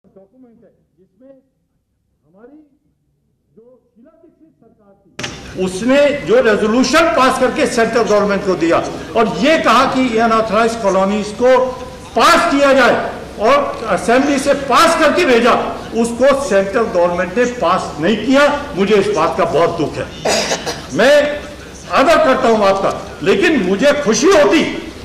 Document है जिसमें हमारी जो शीला दीक्षित सरकार थी उसने जो रेजोल्यूशन पास करके सेंट्रल गवर्नमेंट को दिया और ये कहा कि अनऑथराइज्ड कॉलोनीज को पास किया जाए और असेंबली से पास करके भेजा, उसको सेंट्रल गवर्नमेंट ने पास नहीं किया। मुझे इस बात का बहुत दुख है, मैं आदर करता हूं आपका, लेकिन मुझे खुशी होती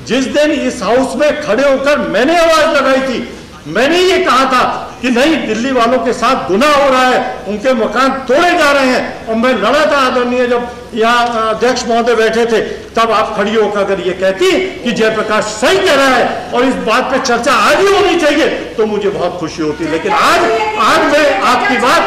जिस दिन इस हाउस में खड़े होकर मैंने आवाज लगाई थी, मैंने ये कहा था कि नहीं, दिल्ली वालों के साथ गुनाह हो रहा है, उनके मकान तोड़े जा रहे हैं, और मैं लड़ा था आदरणीय जब यहाँ अध्यक्ष महोदय बैठे थे, तब आप खड़ी होकर अगर ये कहती कि जयप्रकाश सही कह रहा है और इस बात पे चर्चा आज ही होनी चाहिए तो मुझे बहुत खुशी होती। लेकिन आज मैं आपकी बात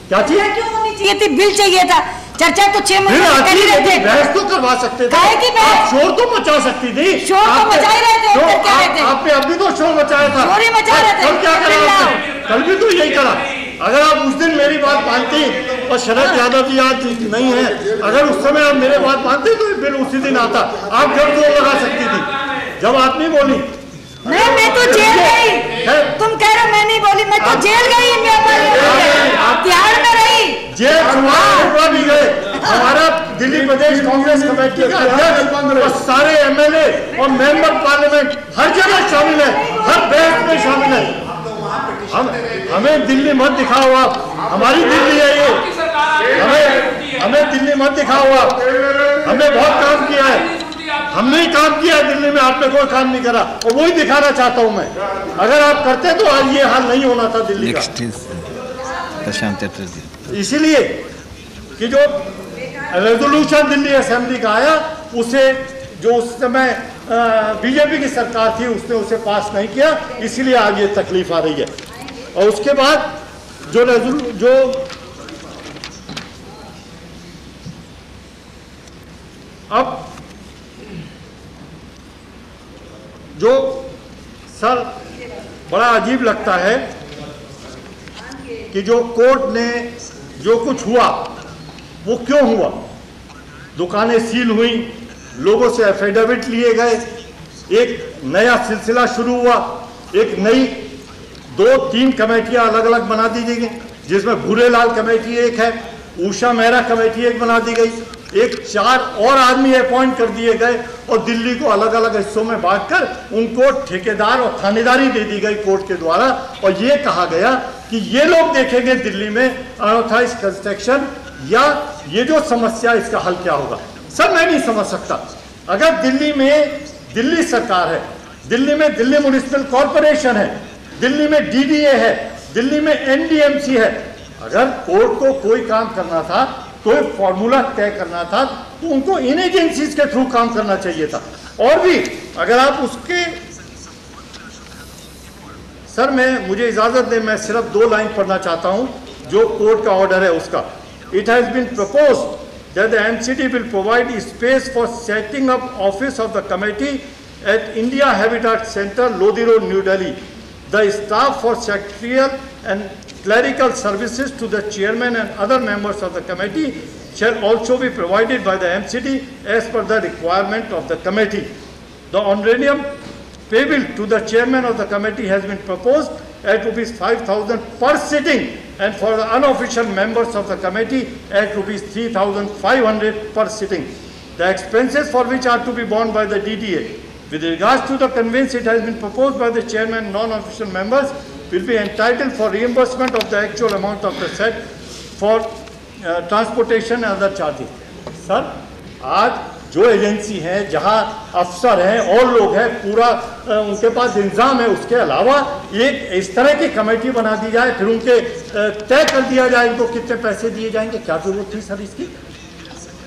क्या चाहिए थी, बिल चाहिए था, चर्चा तो 6 महीने कर ही रहे थे, बहस तो करवा सकते थे, आप शोर तो मचा सकती थी, शोर तो मचा ही रहे थे, आपने अभी तो शोर मचाया था, कल क्या करा आपने? कल भी तो यही करा। अगर आप उस दिन मेरी बात मानती, और शरद यादव जी आज नहीं है, अगर उस समय आप मेरे बात मानते तो बिल उसी दिन आता, आप घर जोर लगा सकती थी। जब आप नहीं बोली, नहीं मैं तो जेल गई, तुम कह रहे हो मैं नहीं बोली, मैं तो जेल गई, तिहाड़ में रही, जेल छुड़ा भी गए। हमारा दिल्ली प्रदेश कांग्रेस कमेटी का अध्यक्ष और सारे एमएलए और मेंबर पार्लियामेंट हर जगह शामिल है, हर बहस में शामिल है। हमें दिल्ली मत दिखाओ आप, हमारी दिल्ली है ये, हमें दिल्ली मत दिखाओ आप, हमने बहुत काम किया है, हमने ही काम किया है दिल्ली में, आपने कोई काम नहीं करा, और वही दिखाना चाहता हूं मैं। अगर आप करते तो आज ये हाल नहीं होना था दिल्ली का। इसीलिए कि जो रेजोल्यूशन दिल्ली असेंबली का आया, उसे जो उस समय बीजेपी की सरकार थी उसने उसे पास नहीं किया, इसीलिए आज ये तकलीफ आ रही है। और उसके बाद जो अब जो सर बड़ा अजीब लगता है कि जो कोर्ट ने जो कुछ हुआ वो क्यों हुआ। दुकानें सील हुई, लोगों से एफिडेविट लिए गए, एक नया सिलसिला शुरू हुआ, एक नई 2-3 कमेटियां अलग अलग बना दी गई, जिसमें भूरेलाल कमेटी एक है, उषा मेहरा कमेटी एक बना दी गई, एक 4 और आदमी अपॉइंट कर दिए गए, और दिल्ली को अलग अलग हिस्सों में बांटकर उनको ठेकेदार और थानेदारी दे दी गई कोर्ट के द्वारा, और ये कहा गया कि ये लोग देखेंगे दिल्ली में अनऑथराइज्ड कंस्ट्रक्शन या ये जो समस्या, इसका हल क्या होगा। सर मैं नहीं समझ सकता, अगर दिल्ली में दिल्ली सरकार है, दिल्ली में दिल्ली म्युनिसिपल कॉरपोरेशन है, दिल्ली में डीडीए है, दिल्ली में एनडीएमसी है, अगर कोर्ट को कोई काम करना था, कोई फॉर्मूला तय करना था, तो उनको इन एजेंसीज के थ्रू काम करना चाहिए था। और भी अगर आप उसके सर मुझे इजाजत दें, मैं सिर्फ 2 लाइन पढ़ना चाहता हूं जो कोर्ट का ऑर्डर है उसका। It has been proposed that the MCD will provide space for setting up office of the committee at India Habitat Center, Lodi Road, New Delhi. The staff for secretarial and clerical services to the chairman and other members of the committee shall also be provided by the MCD as per the requirement of the committee. The honorarium payable to the chairman of the committee has been proposed at ₹5,000 per sitting, and for the unofficial members of the committee at ₹3,500 per sitting. The expenses for which are to be borne by the DDA. With regards to the conveyance, it has been proposed by the chairman, non-official members will be entitled for reimbursement of the actual amount of the set for transportation and other charges. Sir, आज जो agency है, जहां अफसर हैं और लोग हैं, पूरा उनके पास इंतजाम है, उसके अलावा एक इस तरह की कमेटी बना दी जाए, फिर उनके तय कर दिया जाए इनको कितने पैसे दिए जाएंगे। क्या जरूरत थी सर इसकी?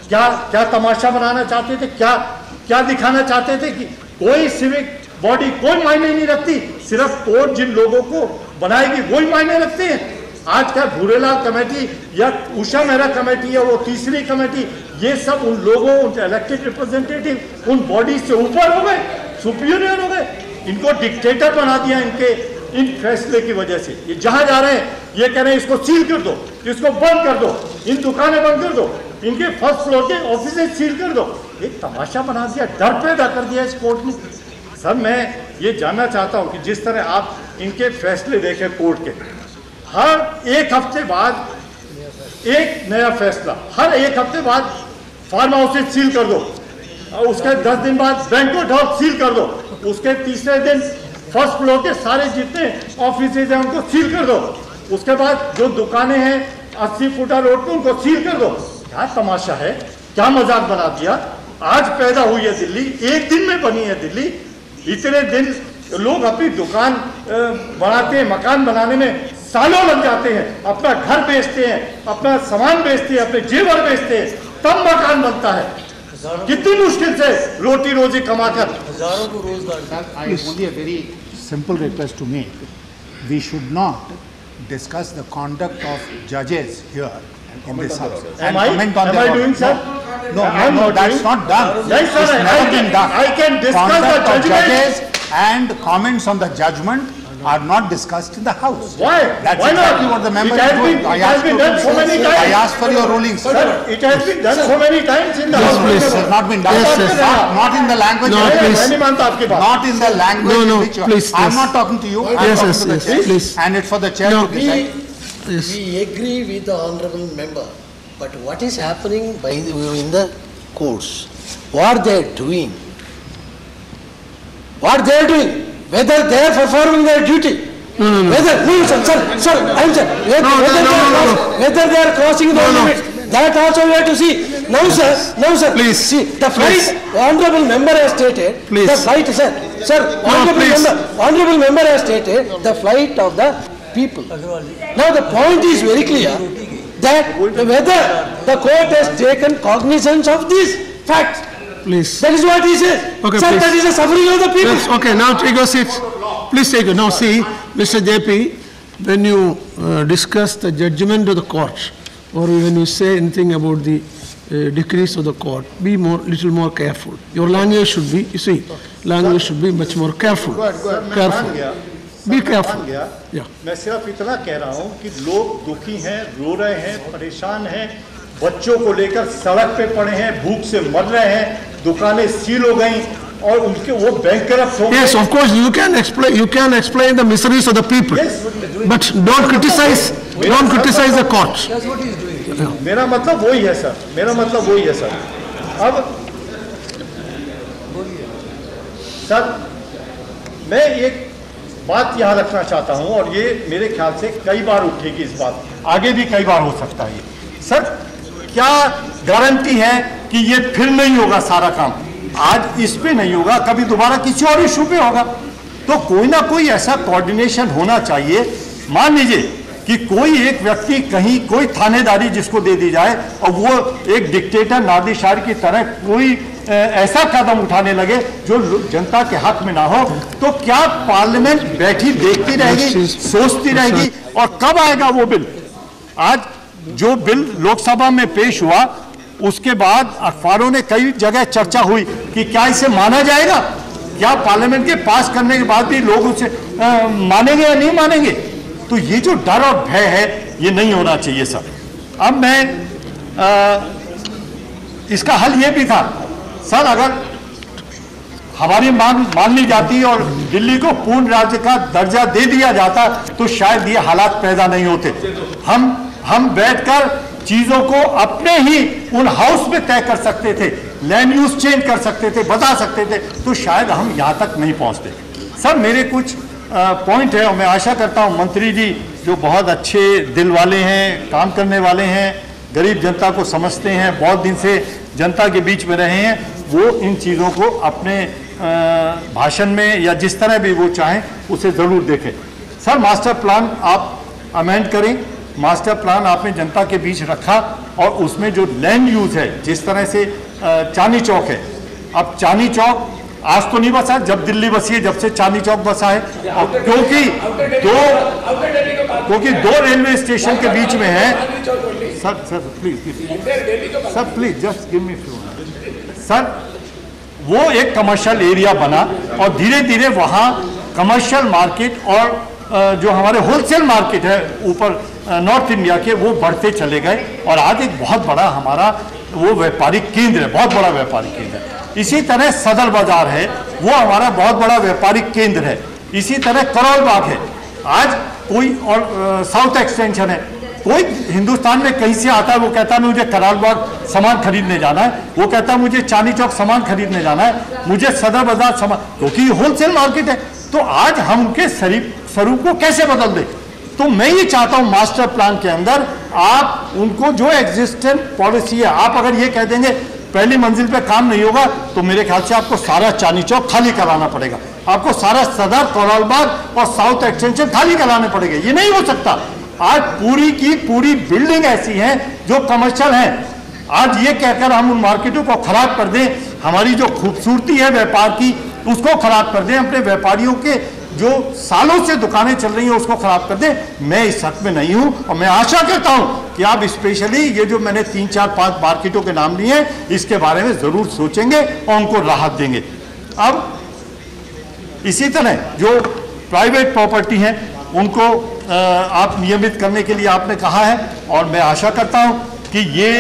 क्या तमाशा बनाना चाहते थे? क्या दिखाना चाहते थे कि कोई सिविक बॉडी कोई मायने नहीं रखती, सिर्फ कोर्ट जिन लोगों को बनाएगी वही मायने रखते हैं। आज क्या भूरेलाल कमेटी या उषा मेहरा कमेटी या वो तीसरी कमेटी, ये सब उन लोगों, उन इलेक्टेड रिप्रेजेंटेटिव उन बॉडी से ऊपर हो गए, सुपीरियर हो गए, इनको डिक्टेटर बना दिया इन फैसले की वजह से। ये जहां जा रहे हैं ये कह रहे हैं इसको सील कर दो, इसको बंद कर दो, इन दुकानें बंद कर दो, इनके फर्स्ट फ्लोर के ऑफिस सील कर दो। एक तमाशा बना दिया, डर पैदा कर दिया इस कोर्ट ने। सर मैं ये जानना चाहता हूँ कि जिस तरह आप इनके फैसले देखें कोर्ट के, हर एक हफ्ते बाद एक नया फैसला, हर एक हफ्ते बाद फार्म हाउस सील कर दो, और उसके 10 दिन बाद बैंक्वेट हॉल सील कर दो, उसके तीसरे दिन फर्स्ट फ्लोर के सारे जितने ऑफिस हैं उनको सील कर दो, उसके बाद जो दुकानें हैं 80 फुटा रोड पे उनको सील कर दो। क्या तमाशा है, क्या मजाक बना दिया। आज पैदा हुई है दिल्ली, एक दिन में बनी है दिल्ली। इतने दिन लोग अपनी दुकान बनाते हैं, मकान बनाने में सालों लग जाते हैं, अपना घर बेचते हैं, अपना सामान बेचते हैं, अपने जेवर बेचते हैं, तब मकान बनता है। कितनी मुश्किल से रोटी रोजी कमाकर हजारों को रोजगार। I only a very simple request to make. We should not discuss the conduct of judges here in this house. Am I doing, sir? No, that's not done. Yes, sir, it's never been done. I can discuss the judges and comments on the judgment are not discussed in the house. Why? That's Why exactly not? what the member it has been, I it has been done so many times. I asked for your ruling, sir. Sir, it has been done so many times in the Yes, house. please. It has not been done. Yes, yes. Not in the language. No, please. Not in the language. No, which please, I'm yes. not talking to you. I'm Yes, talking yes, to the yes, chair. please. And it's for the chair No. to decide. Yes. We agree with the honorable member, but what is happening in the courts? What they are doing? What they are doing? Whether they are performing their duty? No. Whether whether they are crossing the limits, that also we have to see. Now, sir. Please. See, the flight, honorable member has stated, Please. the flight, sir, honorable member has stated the flight of the people. Now, the point is very clear that whether the court has taken cognizance of these facts. Please. That is what he says. Okay, sir, please. that is the suffering of the people. Yes, okay, now take your seats. Please take it. Now see, Mr. JP, when you discuss the judgment of the court, or when you say anything about the decrees of the court, be little more careful. Your language should be, you see, language should be much more careful. Careful. Be careful. Yeah. मैं सिर्फ इतना कह रहा हूँ कि लोग दुखी हैं, रो रहे हैं, परेशान हैं, बच्चों को लेकर सड़क पे पड़े हैं, भूख से मर रहे हैं, दुकानें सील हो गई और उनके वो बैंकरप्ट हो गए। Yes, of course, you can explain the miseries of the people, but don't criticize the court. मेरा मतलब वही है सर, मेरा मतलब वही है सर। अब सर मैं एक बात यहाँ रखना चाहता हूँ, और ये मेरे ख्याल से कई बार उठेगी, इस बात आगे भी कई बार हो सकता है। सर क्या गारंटी है कि ये फिर नहीं होगा सारा काम? आज इस पे नहीं होगा, कभी दोबारा किसी और इशू पे होगा। तो कोई ना कोई ऐसा कोऑर्डिनेशन होना चाहिए। मान लीजिए कि कोई एक व्यक्ति कहीं कोई थानेदारी जिसको दे दी जाए और वो एक डिक्टेटर नादिर की तरह कोई ऐसा कदम उठाने लगे जो जनता के हक में ना हो, तो क्या पार्लियामेंट बैठी देखती रहेगी, सोचती रहेगी? और कब आएगा वो बिल? आज जो बिल लोकसभा में पेश हुआ उसके बाद अखबारों ने कई जगह चर्चा हुई कि क्या इसे माना जाएगा, क्या पार्लियामेंट के पास करने के बाद भी लोग उसे मानेंगे या नहीं मानेंगे? तो ये जो डर और भय है ये नहीं होना चाहिए सर। अब मैं इसका हल ये भी था सर, अगर हमारी मांग मान ली जाती और दिल्ली को पूर्ण राज्य का दर्जा दे दिया जाता तो शायद ये हालात पैदा नहीं होते। हम बैठकर चीजों को अपने ही उन हाउस में तय कर सकते थे, लैंड यूज चेंज कर सकते थे, बता सकते थे, तो शायद हम यहाँ तक नहीं पहुँचते। सर मेरे कुछ पॉइंट है और मैं आशा करता हूँ मंत्री जी जो बहुत अच्छे दिल वाले हैं, काम करने वाले हैं, गरीब जनता को समझते हैं, बहुत दिन से जनता के बीच में रहे हैं, वो इन चीज़ों को अपने भाषण में या जिस तरह भी वो चाहें उसे ज़रूर देखें। सर मास्टर प्लान आप अमेंड करें। मास्टर प्लान आपने जनता के बीच रखा और उसमें जो लैंड यूज है, जिस तरह से चांदनी चौक है, अब चांदनी चौक आज तो नहीं बसा, जब दिल्ली बसी है, जब से चांदनी चौक बसा है, क्योंकि दो रेलवे स्टेशन के बीच में है। Sir please just give me few. Sir वो एक कमर्शियल एरिया बना और धीरे धीरे वहाँ कमर्शियल मार्केट और जो हमारे होलसेल मार्केट है ऊपर नॉर्थ इंडिया के, वो बढ़ते चले गए और आज एक बहुत बड़ा हमारा वो व्यापारिक केंद्र है, बहुत बड़ा व्यापारिक केंद्र है। इसी तरह सदर बाजार है, वो हमारा बहुत बड़ा व्यापारिक केंद्र है। इसी तरह करोल बाग है, आज कोई और साउथ एक्सटेंशन है, कोई हिंदुस्तान में कहीं से आता है, वो कहता है मुझे करोल बाग सामान खरीदने जाना है, वो कहता है मुझे चांदनी चौक सामान खरीदने जाना है, मुझे सदर बाजार सामान, क्योंकि होलसेल मार्केट है। तो आज हम उनके स्वरूप को कैसे बदल दें? तो मैं ये चाहता हूं मास्टर प्लान के अंदर आप उनको जो एग्जिस्टेंट पॉलिसी है, आप अगर ये कह देंगे पहली मंजिल पे काम नहीं होगा, तो मेरे ख्याल से आपको सारा चांदनी चौक खाली कराना पड़ेगा, आपको सारा सदर, करोल बाग और साउथ एक्सटेंशन खाली कराने पड़ेंगे। ये नहीं हो सकता। आज पूरी की पूरी बिल्डिंग ऐसी है जो कमर्शियल है। आज ये कहकर हम उन मार्केटों को खराब कर दें, हमारी जो खूबसूरती है व्यापार की उसको खराब कर दें, अपने व्यापारियों के जो सालों से दुकानें चल रही हैं उसको खराब कर दें, मैं इस हक में नहीं हूं। और मैं आशा करता हूं कि आप स्पेशली ये जो मैंने 3, 4, 5 मार्केटों के नाम लिए हैं, इसके बारे में जरूर सोचेंगे और उनको राहत देंगे। अब इसी तरह जो प्राइवेट प्रॉपर्टी है उनको आप नियमित करने के लिए आपने कहा है, और मैं आशा करता हूं कि ये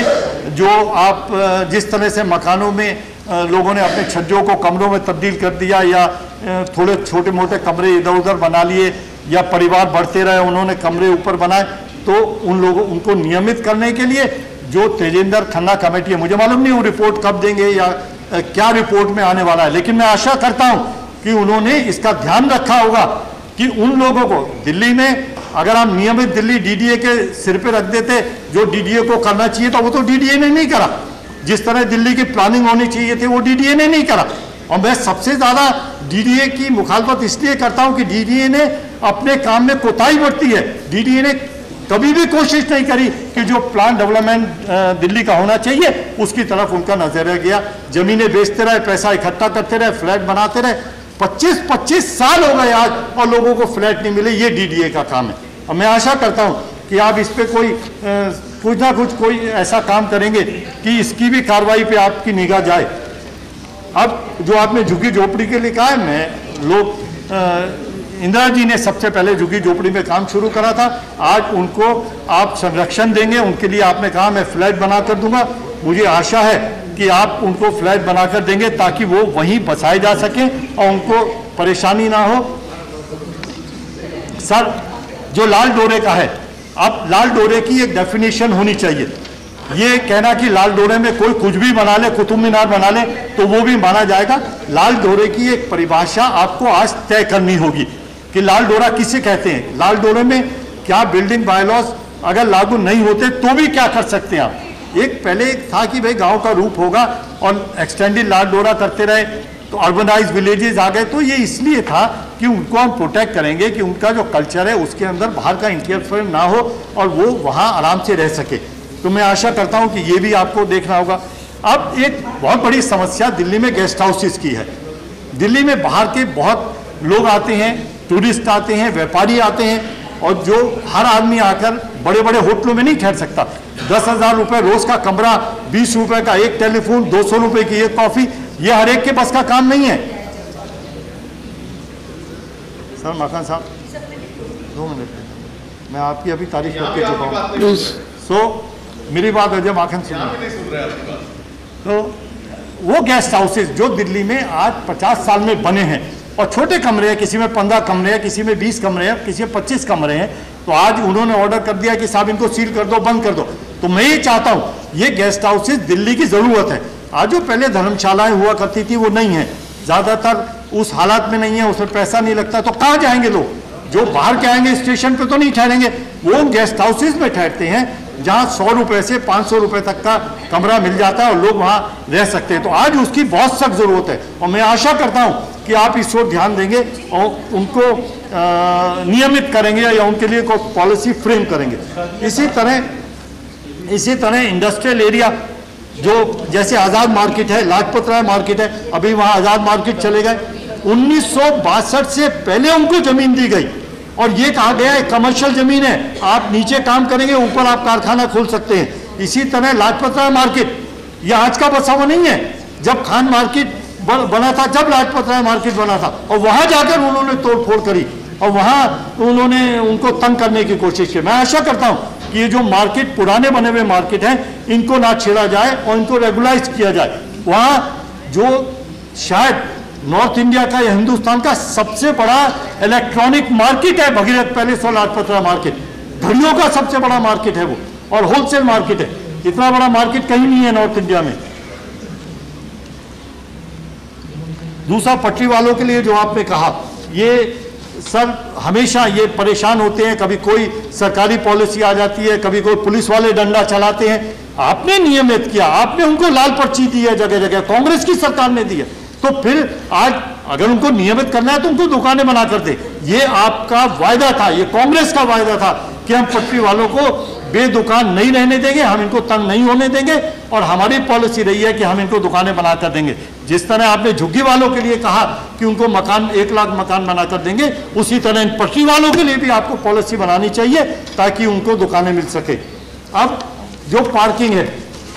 जो आप जिस तरह से मकानों में लोगों ने अपने छज्जों को कमरों में तब्दील कर दिया, या थोड़े छोटे मोटे कमरे इधर उधर बना लिए, या परिवार बढ़ते रहे उन्होंने कमरे ऊपर बनाए, तो उनको नियमित करने के लिए जो तेजेंद्र खन्ना कमेटी है, मुझे मालूम नहीं वो रिपोर्ट कब देंगे या क्या रिपोर्ट में आने वाला है, लेकिन मैं आशा करता हूं कि उन्होंने इसका ध्यान रखा होगा कि उन लोगों को दिल्ली में अगर हम नियमित दिल्ली डीडीए के सिर पे रख देते, जो डीडीए को करना चाहिए था वो तो डीडीए ने नहीं करा, जिस तरह दिल्ली की प्लानिंग होनी चाहिए थी वो डीडीए ने नहीं करा। और मैं सबसे ज्यादा डीडीए की मुखालफत इसलिए करता हूं कि डीडीए ने अपने काम में कोताही बरती है। डीडीए ने कभी भी कोशिश नहीं करी कि जो प्लान डेवलपमेंट दिल्ली का होना चाहिए उसकी तरफ उनका नजरिया गया। जमीनें बेचते रहे, पैसा इकट्ठा करते रहे, फ्लैट बनाते रहे, 25-25 साल हो गए आज और लोगों को फ्लैट नहीं मिले। ये डीडीए का काम है। और मैं आशा करता हूं कि आप इस पे कुछ ना कुछ कोई ऐसा काम करेंगे कि इसकी भी कार्रवाई पे आपकी निगाह जाए। अब जो आपने झुग्गी झोपड़ी के लिए कहा है, मैं इंदिरा जी ने सबसे पहले झुग्गी झोपड़ी में काम शुरू करा था, आज उनको आप संरक्षण देंगे, उनके लिए आपने कहा मैं फ्लैट बना कर दूंगा। मुझे आशा है कि आप उनको फ्लैट बनाकर देंगे ताकि वो वहीं बसाए जा सकें और उनको परेशानी ना हो। सर, जो लाल डोरे का है, अब लाल डोरे की एक डेफिनेशन होनी चाहिए। ये कहना कि लाल डोरे में कोई कुछ भी बना ले, कुतुब मीनार बना ले, तो वो भी माना जाएगा। लाल डोरे की एक परिभाषा आपको आज तय करनी होगी कि लाल डोरा किसे कहते हैं। लाल डोरे में क्या बिल्डिंग बायलॉज अगर लागू नहीं होते तो भी क्या कर सकते हैं आप। एक पहले एक था कि भाई गांव का रूप होगा और एक्सटेंडेड लाल डोरा करते रहे, तो अर्बनाइज विलेजेस आ गए। तो ये इसलिए था कि उनको हम प्रोटेक्ट करेंगे कि उनका जो कल्चर है उसके अंदर बाहर का इंटरफेरेंस ना हो और वो वहाँ आराम से रह सके। तो मैं आशा करता हूँ कि ये भी आपको देखना होगा। अब एक बहुत बड़ी समस्या दिल्ली में गेस्ट हाउसेस की है। दिल्ली में बाहर के बहुत लोग आते हैं, टूरिस्ट आते हैं, व्यापारी आते हैं, और जो हर आदमी आकर बड़े बड़े होटलों में नहीं ठहर सकता। 10,000 रुपये रोज का कमरा, 20 रुपये का एक टेलीफोन, 200 रुपये की एक कॉफी, ये हर एक के बस का काम नहीं है। सर मकान साहब 2 मिनट, मैं आपकी अभी तारीफ करके चुका हूँ। सो मेरी बात अजय माखन सुनिए। तो वो गेस्ट हाउसेस जो दिल्ली में आज 50 साल में बने हैं और छोटे कमरे हैं, किसी में 15 कमरे हैं, किसी में 20 कमरे हैं, किसी में 25 कमरे हैं, तो आज उन्होंने ऑर्डर कर दिया कि साहब इनको सील कर दो, बंद कर दो। तो मैं ये चाहता हूँ, ये गेस्ट हाउसेस दिल्ली की ज़रूरत है। आज जो पहले धर्मशालाएं हुआ करती थी वो नहीं है, ज़्यादातर उस हालात में नहीं है, उसमें पैसा नहीं लगता। तो कहाँ जाएंगे लोग? जो बाहर के आएंगे स्टेशन पे तो नहीं ठहरेंगे, वो गेस्ट हाउसेस में ठहरते हैं जहाँ 100 रुपये से 500 रुपये तक का कमरा मिल जाता है और लोग वहाँ रह सकते हैं। तो आज उसकी बहुत सख्त ज़रूरत है और मैं आशा करता हूँ कि आप इस ओर ध्यान देंगे और उनको नियमित करेंगे या उनके लिए कोई पॉलिसी फ्रेम करेंगे। इसी तरह इंडस्ट्रियल एरिया जो जैसे आज़ाद मार्केट है, लाजपत राय मार्केट है, अभी वहाँ आज़ाद मार्केट चले गए। 1962 से पहले उनको ज़मीन दी गई और ये कहा गया है कमर्शियल ज़मीन है, आप नीचे काम करेंगे, ऊपर आप कारखाना खोल सकते हैं। इसी तरह लाजपत राय मार्केट ये आज का बसा हुआ नहीं है, जब खान मार्केट बना था, जब लाजपत राय मार्केट बना था, और वहां जाकर उन्होंने तोड़फोड़ करी और वहां उन्होंने उनको तंग करने की कोशिश की। मैं आशा करता हूं कि ये जो मार्केट पुराने बने हुए मार्केट हैं इनको ना छेड़ा जाए और इनको रेगुलाइज किया जाए। वहां जो शायद नॉर्थ इंडिया का या हिंदुस्तान का सबसे बड़ा इलेक्ट्रॉनिक मार्केट है, भगीरथ पैलेस और लाजपतराय मार्केट, घड़ियों का सबसे बड़ा मार्केट है वो, और होलसेल मार्केट है। इतना बड़ा मार्केट कहीं नहीं है नॉर्थ इंडिया में। दूसरा, पटरी वालों के लिए जो आपने कहा, ये सर हमेशा ये परेशान होते हैं, कभी कोई सरकारी पॉलिसी आ जाती है, कभी कोई पुलिस वाले डंडा चलाते हैं। आपने नियमित किया, आपने उनको लाल पर्ची दी है जगह जगह, कांग्रेस की सरकार ने दी है, तो फिर आज अगर उनको नियमित करना है तो उनको दुकानें बना कर दे। ये आपका वायदा था, ये कांग्रेस का वायदा था कि हम पटरी वालों को बेदुकान नहीं रहने देंगे, हम इनको तंग नहीं होने देंगे, और हमारी पॉलिसी रही है कि हम इनको दुकानें बना कर देंगे। जिस तरह आपने झुग्गी वालों के लिए कहा कि उनको मकान 1 लाख मकान बना कर देंगे, उसी तरह इन पटरी वालों के लिए भी आपको पॉलिसी बनानी चाहिए ताकि उनको दुकानें मिल सके। अब जो पार्किंग है,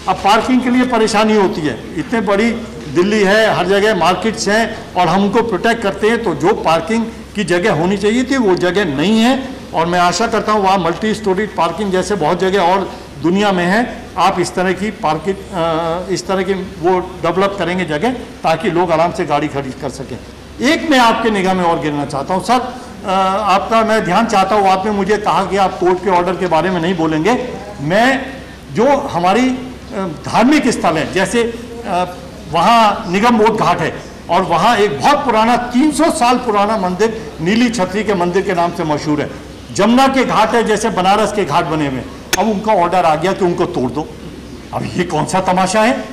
अब पार्किंग के लिए परेशानी होती है, इतने बड़ी दिल्ली है, हर जगह मार्केट्स हैं और हम उनको प्रोटेक्ट करते हैं, तो जो पार्किंग की जगह होनी चाहिए थी वो जगह नहीं है। और मैं आशा करता हूँ वहाँ मल्टी स्टोरीड पार्किंग जैसे बहुत जगह और दुनिया में है, आप इस तरह की पार्किंग, इस तरह की वो डेवलप करेंगे जगह, ताकि लोग आराम से गाड़ी खरीद कर सकें। एक मैं आपके निगाह में और गिरना चाहता हूँ सर, आपका मैं ध्यान चाहता हूँ, आपने मुझे कहा कि आप कोर्ट के ऑर्डर के बारे में नहीं बोलेंगे। मैं जो हमारी धार्मिक स्थल है, जैसे वहाँ निगम बोध घाट है, और वहाँ एक बहुत पुराना 300 साल पुराना मंदिर नीली छतरी के मंदिर के नाम से मशहूर है। जमुना के घाट है, जैसे बनारस के घाट बने हुए, अब उनका ऑर्डर आ गया कि उनको तोड़ दो। अब ये कौन सा तमाशा है?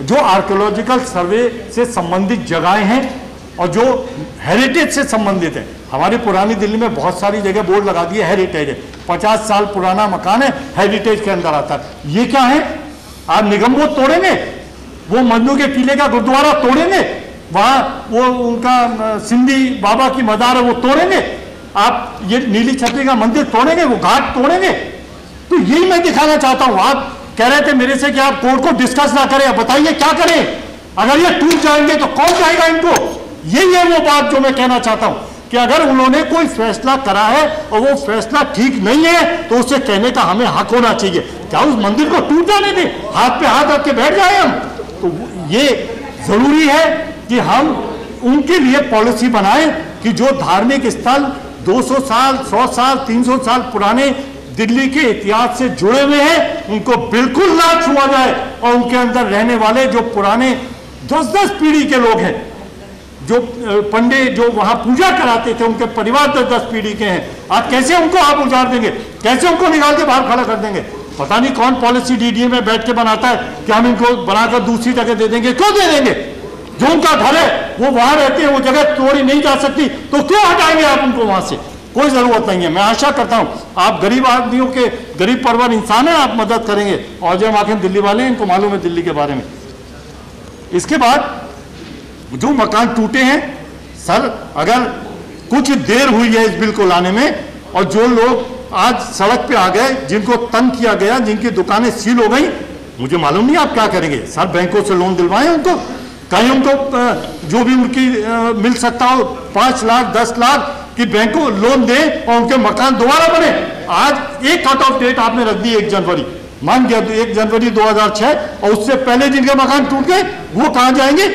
जो आर्कियोलॉजिकल सर्वे से संबंधित जगहें हैं और जो हेरिटेज से संबंधित है, हमारी पुरानी दिल्ली में बहुत सारी जगह बोर्ड लगा दिए हेरिटेज है, 50 साल पुराना मकान है, हेरिटेज के अंदर आता है। ये क्या है? आप निगम बोध तोड़ेंगे, वो मन्नू के टीले का गुरुद्वारा तोड़ेंगे, वहाँ वो उनका सिंधी बाबा की मदार है वो तोड़ेंगे, आप ये नीली छतरी का मंदिर तोड़ेंगे, वो घाट तोड़ेंगे। तो यही मैं दिखाना चाहता हूँ। आप कह रहे थे मेरे से कि आप कोर्ट को डिस्कस ना करें, बताइए क्या करें? अगर ये टूट जाएंगे तो कौन जाएगा इनको? यही है वो बात जो मैं कहना चाहता हूँ कि अगर उन्होंने कोई फैसला करा है और वो फैसला ठीक नहीं है तो उसे कहने का हमें हक होना चाहिए। क्या उस मंदिर को टूट जाने दें, हाथ पे हाथ रख के बैठ जाए हम? तो ये जरूरी है कि हम उनके लिए पॉलिसी बनाएं कि जो धार्मिक स्थल 200 साल, 100 साल, 300 साल पुराने दिल्ली के इतिहास से जुड़े हुए हैं, उनको बिल्कुल ना छुआ जाए, और उनके अंदर रहने वाले जो पुराने 10-10 पीढ़ी के लोग हैं, जो पंडित जो वहां पूजा कराते थे, उनके परिवार 10-10 पीढ़ी के हैं, आज कैसे उनको आप उजाड़ देंगे? कैसे उनको निकाल के बाहर खड़ा कर देंगे? पता नहीं कौन पॉलिसी डीडीए में बैठ के बनाता है कि हम इनको बनाकर दूसरी जगह दे देंगे। क्यों दे देंगे? जो उनका घर है वो वहां रहते हैं, वो जगह तोड़ी नहीं जा सकती, तो क्यों हटाएंगे आप उनको वहां से? कोई जरूरत नहीं है। मैं आशा करता हूं आप गरीब आदमियों के, गरीब परवर इंसान हैं, आप मदद करेंगे। और जय माखन दिल्ली वाले हैं, इनको मालूम है दिल्ली के बारे में। इसके बाद जो मकान टूटे हैं सर, अगर कुछ देर हुई है इस बिल को लाने में, और जो लोग आज सड़क पे आ गए, जिनको तंग किया गया, जिनकी दुकानें सील हो गई, मुझे मालूम नहीं आप क्या करेंगे। सर बैंकों से लोन दिलवाएं उनको, कहीं उनको जो भी उनकी मिल सकता हो 5 लाख 10 लाख कि बैंक को लोन दे और उनके मकान दोबारा बने। आज एक कट ऑफ डेट आपने रख दी 1 जनवरी, मान गया 1 जनवरी 2006, और उससे पहले जिनके मकान टूट गए वो कहां जाएंगे?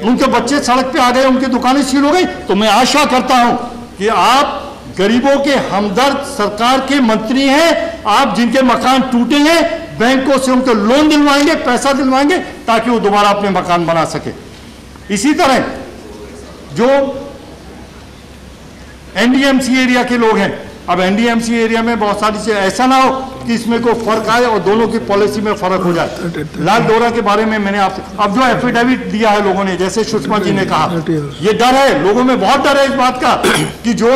उनके बच्चे सड़क पे आ गए, उनकी दुकानें सील हो गई। तो मैं आशा करता हूं कि आप गरीबों के हमदर्द सरकार के मंत्री हैं, आप जिनके मकान टूटे हैं बैंकों से उनको लोन दिलवाएंगे, पैसा दिलवाएंगे, ताकि वो दोबारा अपने मकान बना सके। इसी तरह जो एनडीएमसी एरिया के लोग हैं, अब एनडीएमसी एरिया में बहुत सारी चीजें, ऐसा ना हो कि इसमें कोई फर्क आए और दोनों की पॉलिसी में फर्क हो जाए। लाल डोरा के बारे में मैंने आपसे, अब जो एफिडेविट दिया है लोगों ने, जैसे सुषमा जी ने कहा, ये डर है लोगों में, बहुत डर है इस बात का कि जो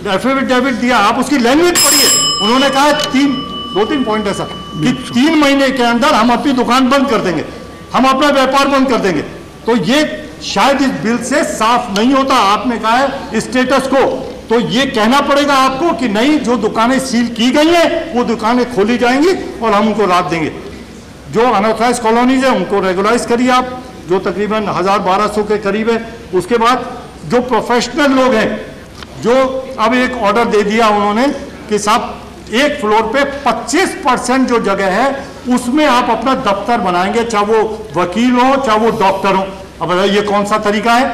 एफिडेविट दिया, आप उसकी लैंग्वेज पढ़िए। उन्होंने कहा 2-3 पॉइंट है सर कि 3 महीने के अंदर हम अपनी दुकान बंद कर देंगे, हम अपना व्यापार बंद कर देंगे। तो ये शायद इस बिल से साफ नहीं होता। आपने कहा है स्टेटस को, तो ये कहना पड़ेगा आपको कि नहीं, जो दुकानें सील की गई हैं वो दुकानें खोली जाएंगी और हम उनको राहत देंगे। जो अनऑथराइज्ड कॉलोनीज है उनको रेगुलाइज करिए आप, जो तकरीबन 1000-1200 के करीब है। उसके बाद जो प्रोफेशनल लोग हैं, जो अब एक ऑर्डर दे दिया उन्होंने कि साहब एक फ्लोर पे 25% जो जगह है उसमें आप अपना दफ्तर बनाएंगे, चाहे वो वकील हो चाहे वो डॉक्टर हो। अब बताइए ये कौन सा तरीका है?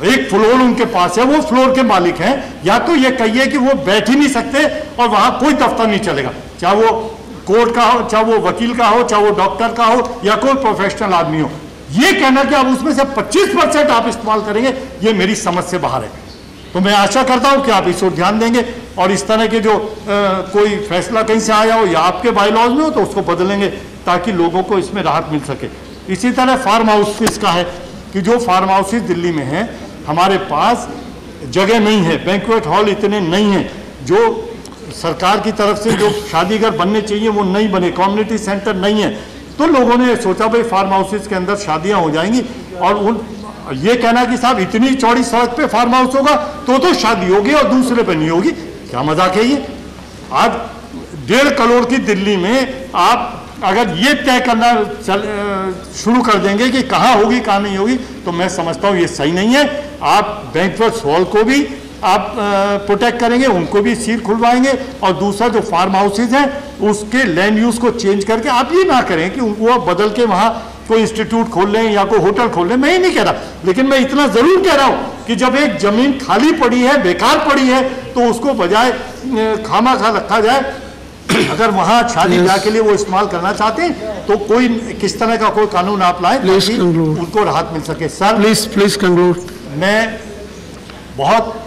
एक फ्लोर उनके पास है, वो फ्लोर के मालिक हैं, या तो ये कहिए कि वो बैठ ही नहीं सकते और वहां कोई दफ्तर नहीं चलेगा, चाहे वो कोर्ट का हो, चाहे वो वकील का हो, चाहे वो डॉक्टर का हो, या कोई प्रोफेशनल आदमी हो। ये कहना कि आप उसमें से 25% आप इस्तेमाल करेंगे, ये मेरी समझ से बाहर है। तो मैं आशा करता हूं कि आप इस ओर ध्यान देंगे और इस तरह के जो कोई फैसला कहीं से आया हो या आपके बायलॉज में हो तो उसको बदलेंगे ताकि लोगों को इसमें राहत मिल सके। इसी तरह फार्म हाउस इसका है कि जो फार्म हाउसेज दिल्ली में हैं, हमारे पास जगह नहीं है, बैंक्वेट हॉल इतने नहीं हैं, जो सरकार की तरफ से जो शादी घर बनने चाहिए वो नहीं बने, कम्युनिटी सेंटर नहीं है। तो लोगों ने सोचा भाई फार्म हाउसेज के अंदर शादियां हो जाएंगी, और उन ये कहना कि साहब इतनी चौड़ी सड़क पे फार्म हाउस होगा तो शादी होगी और दूसरे पे नहीं होगी, क्या मजाक है ये? आज 1.5 करोड़ की दिल्ली में आप अगर ये तय करना शुरू कर देंगे कि कहाँ होगी कहाँ नहीं होगी, तो मैं समझता हूँ ये सही नहीं है। आप बैंक्वेट हॉल को भी आप प्रोटेक्ट करेंगे, उनको भी सील खुलवाएंगे, और दूसरा जो फार्म हाउसेज हैं उसके लैंड यूज को चेंज करके आप ये ना करें कि वो बदल के वहाँ कोई इंस्टीट्यूट खोल लें या कोई होटल खोल लें। मैं ये नहीं कह रहा, लेकिन मैं इतना जरूर कह रहा हूँ कि जब एक जमीन खाली पड़ी है, बेकार पड़ी है, तो उसको बजाय खामा खा रखा जाए। अगर वहाँ शादी ब्याह के लिए वो इस्तेमाल करना चाहते हैं तो कोई किस तरह का कोई कानून आप लाए ताकि उनको राहत मिल सके। Sir please conclude. मैं बहुत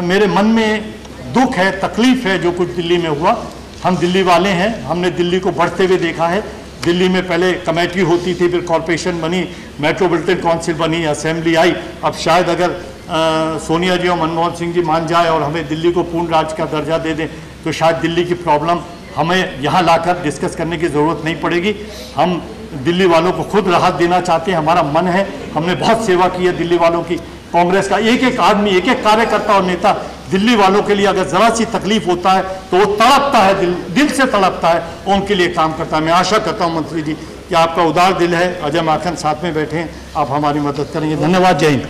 मेरे मन में दुख है, तकलीफ है जो कुछ दिल्ली में हुआ। हम दिल्ली वाले हैं, हमने दिल्ली को बढ़ते हुए देखा है। दिल्ली में पहले कमेटी होती थी, फिर कॉरपोरेशन बनी, मेट्रोपॉलिटन काउंसिल बनी, असेंबली आई। अब शायद अगर सोनिया जी और मनमोहन सिंह जी मान जाए और हमें दिल्ली को पूर्ण राज्य का दर्जा दे दें तो शायद दिल्ली की प्रॉब्लम हमें यहाँ लाकर डिस्कस करने की ज़रूरत नहीं पड़ेगी। हम दिल्ली वालों को खुद राहत देना चाहते हैं, हमारा मन है, हमने बहुत सेवा की है दिल्ली वालों की। कांग्रेस का एक एक आदमी, एक एक कार्यकर्ता और नेता दिल्ली वालों के लिए अगर जरा सी तकलीफ होता है तो वो तड़पता है, दिल से तड़पता है, उनके लिए काम करता है। मैं आशा करता हूँ मंत्री जी कि आपका उदार दिल है, अजय माखन साथ में बैठे हैं, आप हमारी मदद करेंगे। धन्यवाद। जय Hind.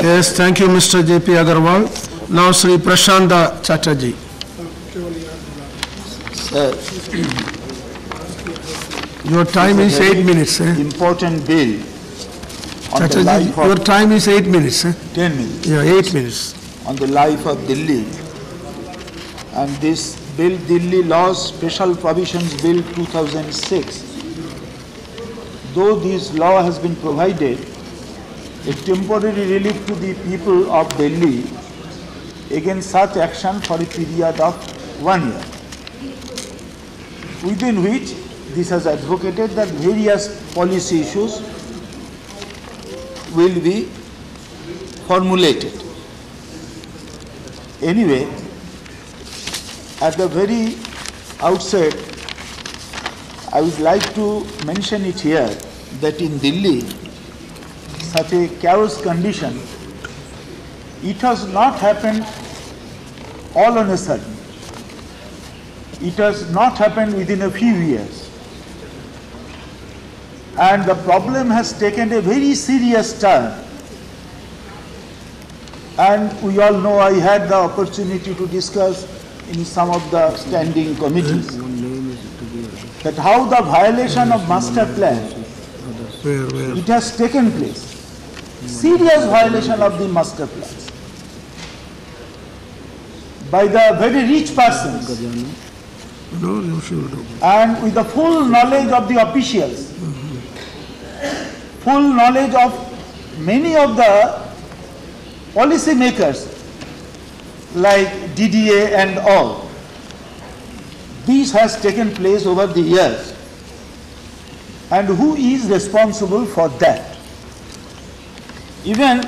Yes, thank you, Mr. J.P. Agarwal. Now, Sri Prashanta Chatterjee. Sir, your time is 8 minutes. Important bill on the Chatterjee, life your of time is 8 minutes. 10 minutes Yeah, 8 minutes. on the life of Delhi, and this bill, Delhi Laws Special Provisions Bill 2006. Though this law has been provided a temporary relief to the people of Delhi against such action for a period of 1 year, within which this has advocated that various policy issues will be formulated. Anyway, at the very outset, I would like to mention it here that in Delhi, such a chaos condition, it has not happened all on a sudden. It has not happened within a few years. And the problem has taken a very serious turn. And we all know, I had the opportunity to discuss in some of the standing committees that how the violation of master plan, it has taken place. Serious violation of the master plans by the very rich persons and with the full knowledge of the officials, full knowledge of many of the policy makers like DDA and all. This has taken place over the years, and who is responsible for that? Even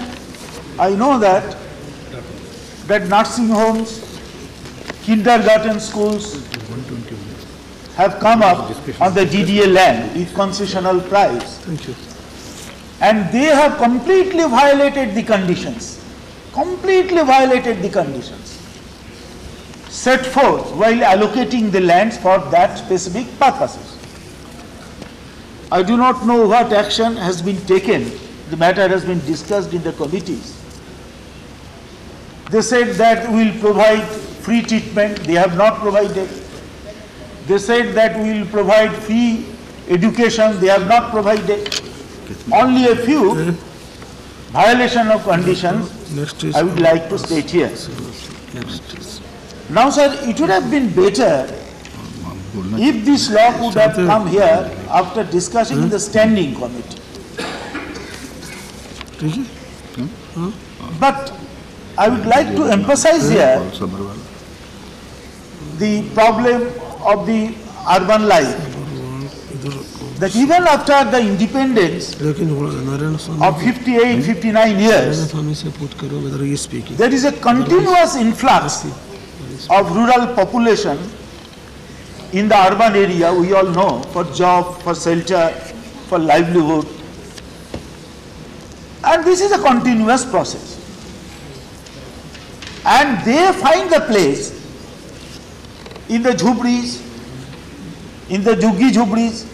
I know that nursing homes, kindergarten schools have come up on the DDA land with concessional price. Thank you. And they have completely violated the conditions, set forth while allocating the lands for that specific purposes. I do not know what action has been taken. The matter has been discussed in the committees. They said that we will provide free treatment. They have not provided. They said that we will provide free education. They have not provided. Only a few violation of conditions I would like to state here. Now, sir, it would have been better if this law would have come here after discussing in the standing committee. But I would like to emphasize here the problem of the urban life, that even after the independence of 58, 59 years, there is a continuous influx of rural population in the urban area, we all know, for job, for shelter, for livelihood. And this is a continuous process. And they find the place in the jhupris, in the juggi jhupris.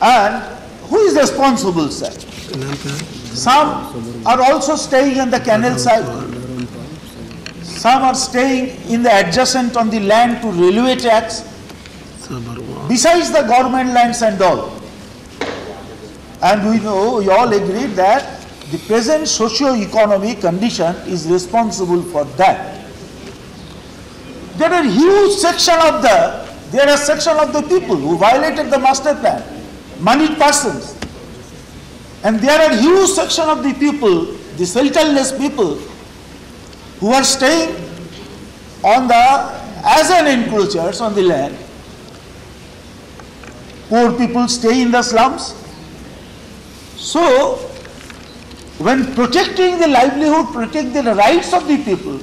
And who is responsible, sir? Some are also staying on the canal side. Some are staying in the adjacent on the land to railway tracks, besides the government lands and all. And we know, we all agree that the present socio-economic condition is responsible for that. There are huge section of the people who violated the master plan, moneyed persons. And there are huge section of the people, the shelterless people, who are staying on as an encroachers on the land. Poor people stay in the slums. So, when protecting the livelihood, protecting the rights of the people,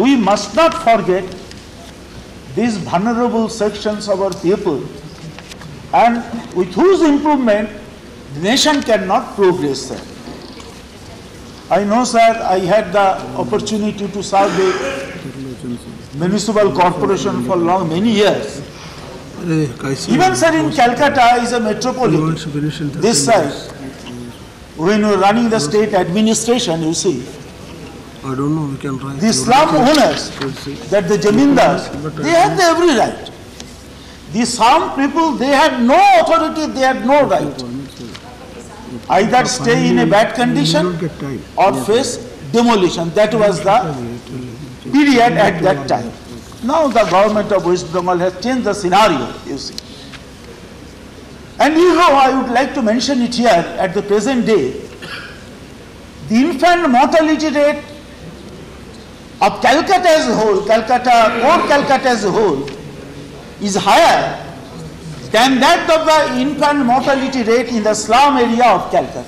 we must not forget these vulnerable sections of our people, and with whose improvement the nation cannot progress, sir. I know, sir, I had the opportunity to serve the municipal corporation for many years. Even, sir, in Calcutta is a metropolitan, this side, when you are running the state administration, you see, I don't know, we can write. The slum owners, that the jamindars, they have the every right. The slum people, they had no authority, they had no right. Either stay in a bad condition or face demolition. That was the period at that time. Now the government of West Bengal has changed the scenario, you see. And you know, I would like to mention it here at the present day, the infant mortality rate of Calcutta as a whole, Calcutta as a whole, is higher than that of the infant mortality rate in the slum area of Calcutta.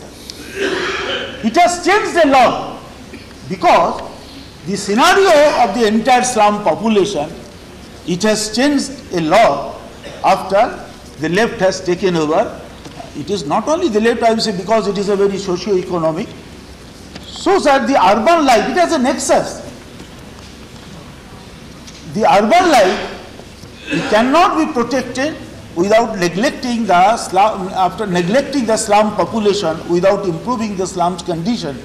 It has changed a lot because the scenario of the entire slum population, it has changed a lot after the left has taken over. It is not only the left, I will say, because it is a very socio-economic. So, sir, the urban life, it has a nexus. The urban life, it cannot be protected without neglecting the slum, after neglecting the slum population, without improving the slum's condition,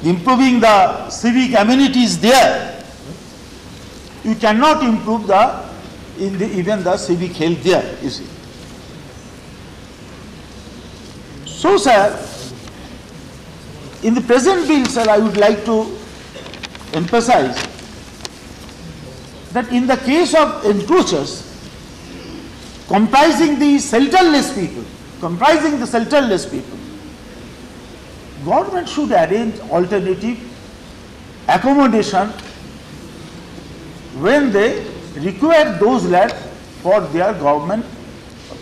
improving the civic amenities there. You cannot improve even the civic health there, you see. So, sir, in the present bill, sir, I would like to emphasize that in the case of encroachers comprising the shelterless people, government should arrange alternative accommodation when they require those lands for their government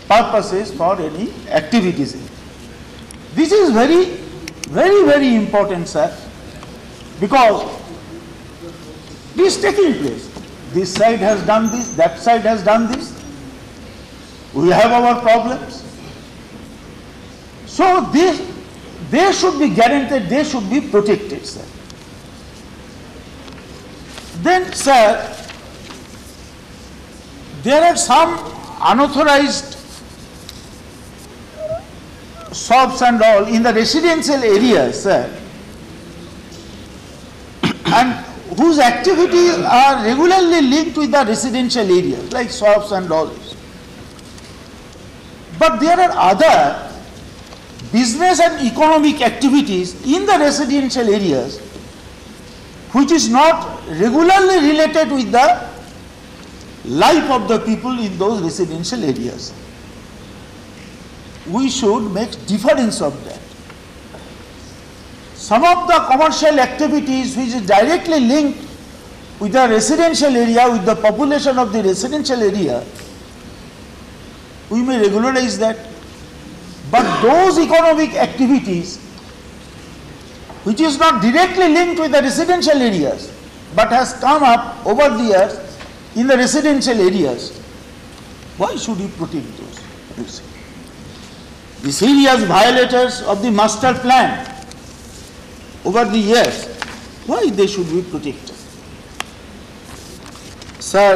purposes, for any activities. This is very, very, very important, sir, because this is taking place. This side has done this, that side has done this. We have our problems. So they should be guaranteed, they should be protected, sir. Then, sir, there are some unauthorized shops and all in the residential areas, sir, and whose activities are regularly linked with the residential areas, like shops and all this. But there are other business and economic activities in the residential areas which is not regularly related with the life of the people in those residential areas. We should make difference of that. Some of the commercial activities which is directly linked with the residential area, with the population of the residential area, we may regularize that. But those economic activities which is not directly linked with the residential areas but has come up over the years in the residential areas, why should we protect those? You see, the serious violators of the master plan over the years, why they should be protected? Sir,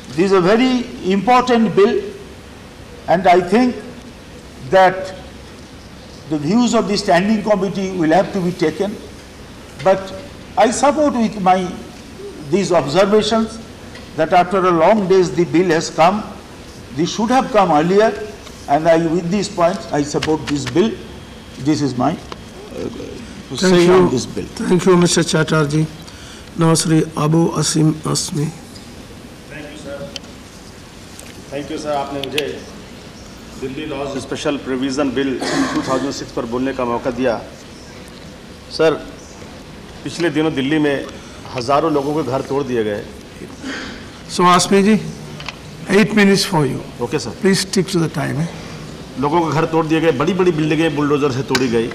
this is a very important bill, and I think that the views of the standing committee will have to be taken, but I support with these observations that after a long days the bill has come. This should have come earlier, and with these points I support this bill. This is my say on this bill. Thank you, Mr. Chatterjee. Now, Sri Abu Asim Asmi. Thank you, sir. Thank you, sir. आपने मुझे Delhi laws special provision bill 2006 पर बोलने का मौका दिया। Sir, पिछले दिनों दिल्ली में हजारों लोगों के घर तोड़ दिए गए। So, Asmi ji, 8 minutes for you. Okay, sir. Please stick to the time. लोगों के घर तोड़ दिए गए, बड़ी बड़ी बिल्डिंगें बुलडोजर से तोड़ी गई।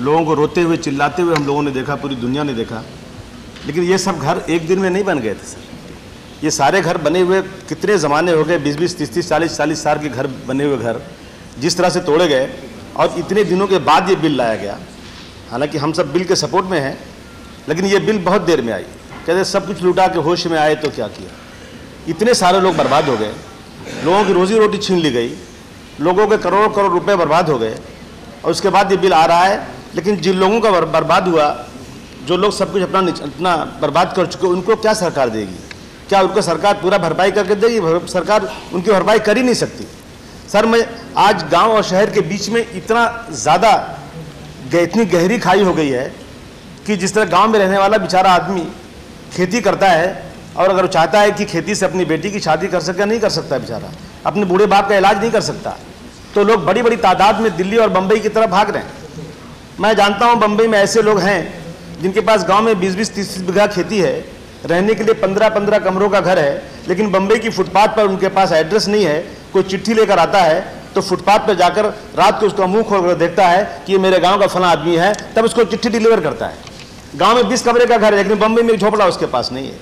लोगों को रोते हुए चिल्लाते हुए हम लोगों ने देखा, पूरी दुनिया ने देखा। लेकिन ये सब घर एक दिन में नहीं बन गए थे सर। ये सारे घर बने हुए कितने ज़माने हो गए, 20-20, 30-30, 40-40 साल के घर बने हुए घर जिस तरह से तोड़े गए, और इतने दिनों के बाद ये बिल लाया गया। हालांकि हम सब बिल के सपोर्ट में हैं, लेकिन ये बिल बहुत देर में आई। कहते सब कुछ लुटा के होश में आए तो क्या किया। इतने सारे लोग बर्बाद हो गए, लोगों की रोजी रोटी छीन ली गई, लोगों के करोड़ों करोड़ रुपए बर्बाद हो गए, और उसके बाद ये बिल आ रहा है। लेकिन जिन लोगों का बर्बाद हुआ, जो लोग सब कुछ अपना बर्बाद कर चुके, उनको क्या सरकार देगी? क्या उनको सरकार पूरा भरपाई करके देगी? सरकार उनकी भरपाई कर ही नहीं सकती। सर, मैं आज गांव और शहर के बीच में इतना ज़्यादा इतनी गहरी खाई हो गई है कि जिस तरह गांव में रहने वाला बेचारा आदमी खेती करता है, और अगर वो चाहता है कि खेती से अपनी बेटी की शादी कर सके, नहीं कर सकता बेचारा, अपने बूढ़े बाप का इलाज नहीं कर सकता, तो लोग बड़ी बड़ी तादाद में दिल्ली और बम्बई की तरफ भाग रहे हैं। मैं जानता हूं बम्बई में ऐसे लोग हैं जिनके पास गांव में 20-20, 30-30 बीघा खेती है, रहने के लिए 15-15 कमरों का घर है, लेकिन बम्बई की फुटपाथ पर उनके पास एड्रेस नहीं है। कोई चिट्ठी लेकर आता है तो फुटपाथ पर जाकर रात को उसका मुंह खोलकर देखता है कि ये मेरे गांव का फला आदमी है, तब उसको चिट्ठी डिलीवर करता है। गांव में 20 कमरे का घर है, लेकिन बम्बई में एक झोपड़ा उसके पास नहीं है।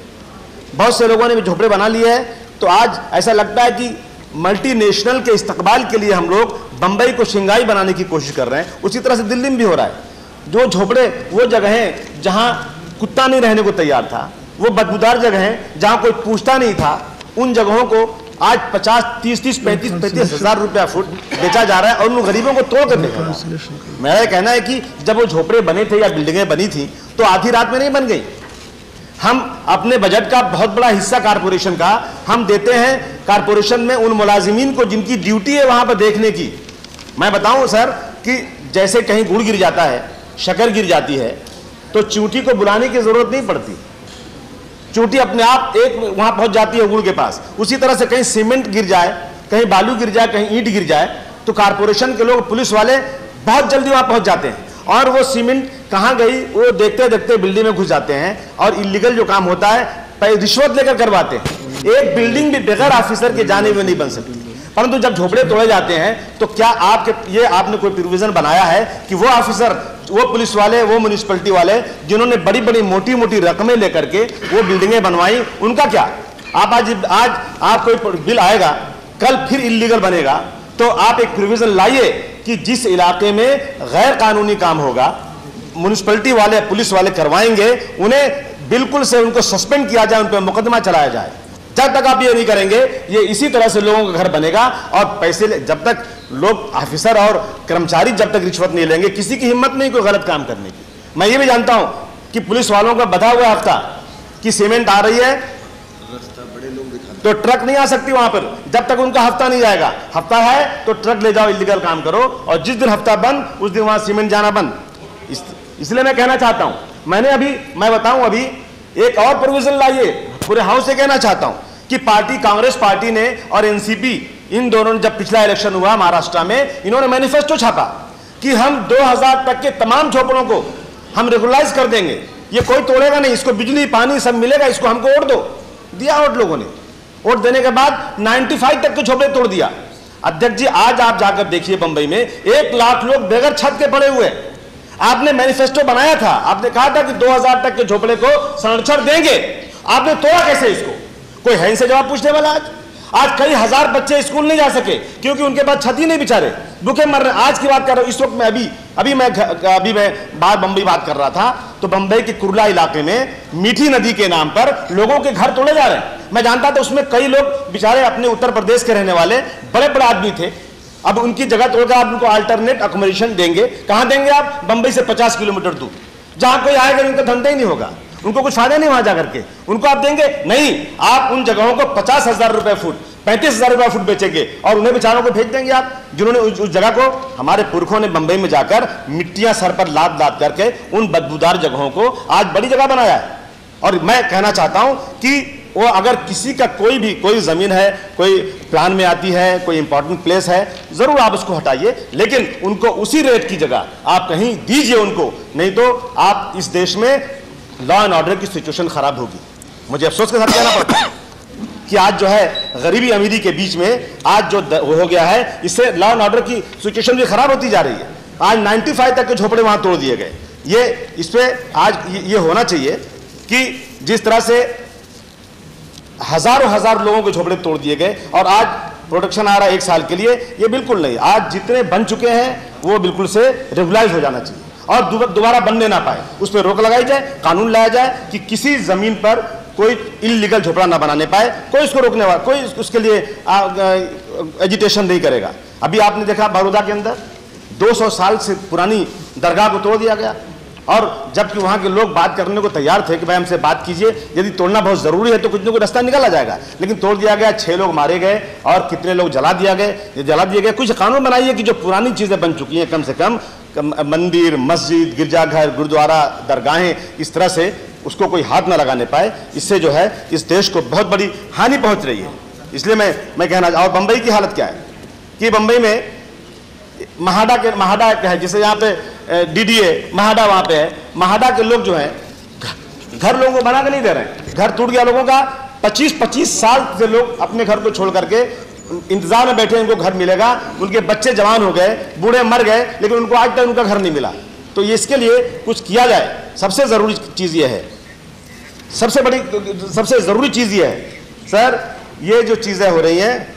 बहुत से लोगों ने भी झोपड़े बना लिए हैं। तो आज ऐसा लगता है कि मल्टीनेशनल के इस्तकबाल के लिए हम लोग बम्बई को शंघाई बनाने की कोशिश कर रहे हैं। उसी तरह से दिल्ली में भी हो रहा है। जो झोपड़े, वो जगहें जहां कुत्ता नहीं रहने को तैयार था, वो बदबूदार जगहें जहां कोई पूछता नहीं था, उन जगहों को आज 50, 30, 35 हजार रुपया फुट बेचा जा रहा है, और उन गरीबों को तोड़ कर बेचा रहा है। मेरा कहना है कि जब वो झोपड़े बने थे या बिल्डिंगें बनी थी तो आधी रात में नहीं बन गई। हम अपने बजट का बहुत बड़ा हिस्सा कारपोरेशन का हम देते हैं कारपोरेशन में उन मुलाजिमीन को जिनकी ड्यूटी है वहां पर देखने की। मैं बताऊं सर कि जैसे कहीं गुड़ गिर जाता है, शक्कर गिर जाती है, तो चींटी को बुलाने की जरूरत नहीं पड़ती, चींटी अपने आप एक वहां पहुंच जाती है गुड़ के पास। उसी तरह से कहीं सीमेंट गिर जाए, कहीं बालू गिर जाए, कहीं ईंट गिर जाए, तो कारपोरेशन के लोग, पुलिस वाले बहुत जल्दी वहां पहुंच जाते हैं, और वो सीमेंट कहां गई वो देखते देखते बिल्डिंग में घुस जाते हैं, और इलीगल जो काम होता है रिश्वत लेकर करवाते हैं। एक बिल्डिंग भी बगैर ऑफिसर के जाने में नहीं बन सकती। परंतु जब झोपड़े तोड़े जाते हैं तो क्या आपने कोई प्रोविजन बनाया है कि वो ऑफिसर, वो पुलिस वाले, वो म्युनिसिपैलिटी वाले जिन्होंने बड़ी बड़ी मोटी मोटी रकमें लेकर के वो बिल्डिंगें बनवाई, उनका क्या? आप आज कोई बिल आएगा, कल फिर इलीगल बनेगा, तो आप एक प्रोविजन लाइए कि जिस इलाके में गैर कानूनी काम होगा, म्युनिसिपैलिटी वाले, पुलिस वाले करवाएंगे, उन्हें बिल्कुल से उनको सस्पेंड किया जाए, उन पर मुकदमा चलाया जाए। जब तक आप ये नहीं करेंगे, ये इसी तरह से लोगों का घर बनेगा, और पैसे जब तक लोग, ऑफिसर और कर्मचारी जब तक रिश्वत नहीं लेंगे, किसी की हिम्मत नहीं कोई गलत काम करने की। मैं ये भी जानता हूं कि पुलिस वालों का बधा हुआ हफ्ता कि सीमेंट आ रही है तो ट्रक नहीं आ सकती वहां पर जब तक उनका हफ्ता नहीं जाएगा। हफ्ता है तो ट्रक ले जाओ, इलीगल काम करो, और जिस दिन हफ्ता बंद उस दिन वहां सीमेंट जाना बंद। इसलिए मैं कहना चाहता हूं, मैं बताऊं अभी एक और प्रोविजन लाइए, पूरे हाउस से कहना चाहता हूं कि कांग्रेस पार्टी ने और एनसीपी, इन दोनों ने जब पिछला इलेक्शन हुआ महाराष्ट्र में, इन्होंने मैनिफेस्टो छापा कि हम 2000 तक के तमाम झोपड़ों को हम रेगुलराइज कर देंगे, ये कोई तोड़ेगा नहीं, इसको बिजली पानी सब मिलेगा, इसको हमको वोट दो। दिया वोट लोगों ने, वोट देने के बाद 95 तक के झोपड़े तोड़ दिया। अध्यक्ष जी आज आप जाकर देखिए बंबई में 1 लाख लोग बगैर छत के पड़े हुए। आपने मैनिफेस्टो बनाया था, आपने कहा था कि 2000 तक के झोपड़े को संरक्षण देंगे, आपने तोड़ा कैसे इसको? कोई है इनसे जवाब पूछने वाला? आज कई हजार बच्चे स्कूल नहीं जा सके क्योंकि उनके पास छत ही नहीं, बेचारे भूखे मर रहे। आज की बात कर रहा हूं, इस वक्त मैं अभी मैं बाहर बंबई बात कर रहा था, तो बंबई के कुर्ला इलाके में मीठी नदी के नाम पर लोगों के घर तोड़े जा रहे हैं। मैं जानता था उसमें कई लोग बेचारे अपने उत्तर प्रदेश के रहने वाले बड़े बड़े आदमी थे, अब उनकी जगह तोड़कर आप उनको अल्टरनेट अकोमोडेशन देंगे। कहां देंगे आप? बंबई से 50 किलोमीटर दूर, जहां कोई आएगा उनका धंधा ही नहीं होगा, उनको कुछ फायदा नहीं वहां जाकर के, उनको आप देंगे नहीं। आप उन जगहों को 50,000 रुपए फुट, 35,000 रुपए फुट बेचेंगे और उन्हें बेचारों को भेज देंगे आप, जिन्होंने उस जगह को, हमारे पुरखों ने बंबई में जाकर मिट्टियां सर पर लाद लाद करके उन बदबूदार जगहों को आज बड़ी जगह बनाया है। और मैं कहना चाहता हूं कि वो अगर किसी का कोई जमीन है, कोई प्लान में आती है, कोई इंपॉर्टेंट प्लेस है, जरूर आप उसको हटाइए, लेकिन उनको उसी रेट की जगह आप कहीं दीजिए उनको, नहीं तो आप इस देश में लॉ एंड ऑर्डर की सिचुएशन खराब होगी। मुझे अफसोस के साथ कहना पड़ता है कि आज जो है गरीबी अमीरी के बीच में आज जो हो गया है, इससे लॉ एंड ऑर्डर की सिचुएशन भी खराब होती जा रही है। आज 95 तक के झोपड़े वहां तोड़ दिए गए। ये इस पे आज ये होना चाहिए कि जिस तरह से हजार लोगों के झोपड़े तोड़ दिए गए और आज प्रोटेक्शन आ रहा है 1 साल के लिए, ये बिल्कुल नहीं। आज जितने बन चुके हैं वो बिल्कुल से रेगुलाइज हो जाना चाहिए और दोबारा बनने ना पाए, उस पर रोक लगाई जाए, कानून लाया जाए कि किसी जमीन पर कोई इलीगल झोपड़ा ना बनाने पाए, कोई इसको रोकने वाला, कोई उसके लिए एजिटेशन नहीं करेगा। अभी आपने देखा बड़ौदा के अंदर 200 साल से पुरानी दरगाह को तोड़ दिया गया, और जबकि वहां के लोग बात करने को तैयार थे कि भाई हमसे बात कीजिए, यदि तोड़ना बहुत जरूरी है तो कुछ न कुछ रास्ता निकाला जाएगा, लेकिन तोड़ दिया गया। 6 लोग मारे गए और कितने लोग जला दिए गए। कुछ कानून बनाइए कि जो पुरानी चीजें बन चुकी हैं, कम से कम मंदिर, मस्जिद, गिरजाघर, गुरुद्वारा, दरगाहें, इस तरह से उसको कोई हाथ ना लगाने पाए। इससे जो है इस देश को बहुत बड़ी हानि पहुंच रही है। इसलिए मैं कहना, और बंबई की हालत क्या है कि बंबई में महाडा क्या है, जिसे यहाँ पे डीडीए महाडा वहां पे है, महाडा के लोग जो हैं घर लोगों को बना के नहीं दे रहे हैं। घर टूट गया लोगों का, 25 साल से लोग अपने घर को छोड़ करके इंतजार में बैठे, इनको घर मिलेगा। उनके बच्चे जवान हो गए, बूढ़े मर गए, लेकिन उनको आज तक उनका घर नहीं मिला। तो इसके लिए कुछ किया जाए। सबसे जरूरी चीज ये है, सबसे जरूरी चीज ये है सर, ये जो चीजें हो रही हैं,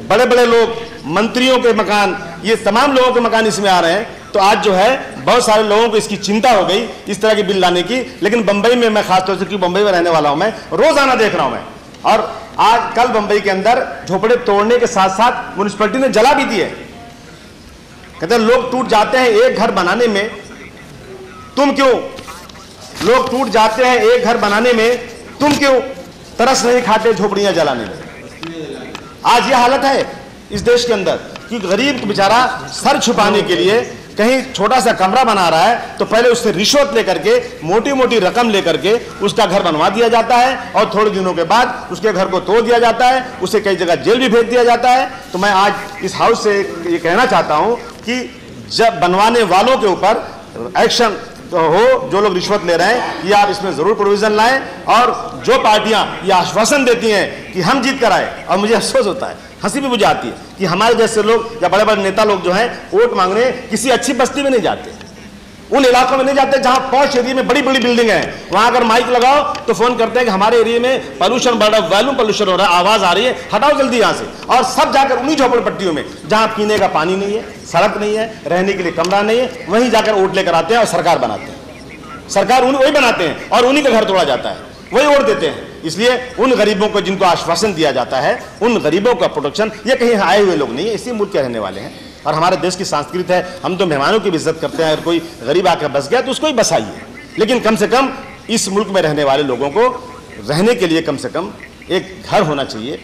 बड़े बड़े लोग, मंत्रियों के मकान, ये तमाम लोगों के मकान इसमें आ रहे हैं, तो आज जो है बहुत सारे लोगों को इसकी चिंता हो गई इस तरह की बिल लाने की। लेकिन बंबई में, मैं खासतौर से क्योंकि बंबई में रहने वाला हूं, मैं रोजाना देख रहा हूं मैं, और आज कल बंबई के अंदर झोपड़े तोड़ने के साथ साथ म्युनिसिपैलिटी ने जला भी दिए। कहते हैं लोग टूट जाते हैं एक घर बनाने में, तुम क्यों, लोग टूट जाते हैं एक घर बनाने में, तुम क्यों तरस नहीं खाते झोपड़ियां जलाने में। आज ये हालत है इस देश के अंदर कि गरीब बेचारा सर छुपाने के लिए कहीं छोटा सा कमरा बना रहा है तो पहले उससे रिश्वत लेकर के, मोटी मोटी रकम लेकर के उसका घर बनवा दिया जाता है, और थोड़े दिनों के बाद उसके घर को तोड़ दिया जाता है, उसे कई जगह जेल भी भेज दिया जाता है। तो मैं आज इस हाउस से ये कहना चाहता हूं कि जब बनवाने वालों के ऊपर एक्शन हो, जो लोग रिश्वत ले रहे हैं, ये आप इसमें जरूर प्रोविजन लाएं। और जो पार्टियां ये आश्वासन देती हैं कि हम जीत कर आए, और मुझे अफसोस होता है, हंसी भी मुझे आती है कि हमारे जैसे लोग या बड़े बड़े नेता लोग जो हैं वोट मांगने किसी अच्छी बस्ती में नहीं जाते, उन इलाकों में नहीं जाते जहां पॉश एरिया में बड़ी बड़ी बिल्डिंग है। वहां अगर माइक लगाओ तो फोन करते हैं कि हमारे एरिया में पोल्यूशन बढ़ रहा है, वॉल्यूम पोल्यूशन हो रहा है, आवाज आ रही है, हटाओ जल्दी यहां से। और सब जाकर उन्हीं झोपड़पट्टियों में जहां पीने का पानी नहीं है, सड़क नहीं है, रहने के लिए कमरा नहीं है, वहीं जाकर वोट लेकर आते हैं और सरकार बनाते हैं। सरकार वही बनाते हैं और उन्हीं का घर तोड़ा जाता है, वही वोट देते हैं। इसलिए उन गरीबों को जिनको आश्वासन दिया जाता है, उन गरीबों का प्रोटेक्शन, ये कहीं आए हुए लोग नहीं है, इसी मुल्क के रहने वाले हैं। और हमारे देश की संस्कृति है, हम तो मेहमानों की भी इज्जत करते हैं। अगर कोई गरीब आकर बस गया तो उसको ही बसाइए, लेकिन कम से कम इस मुल्क में रहने वाले लोगों को रहने के लिए कम से कम एक घर होना चाहिए,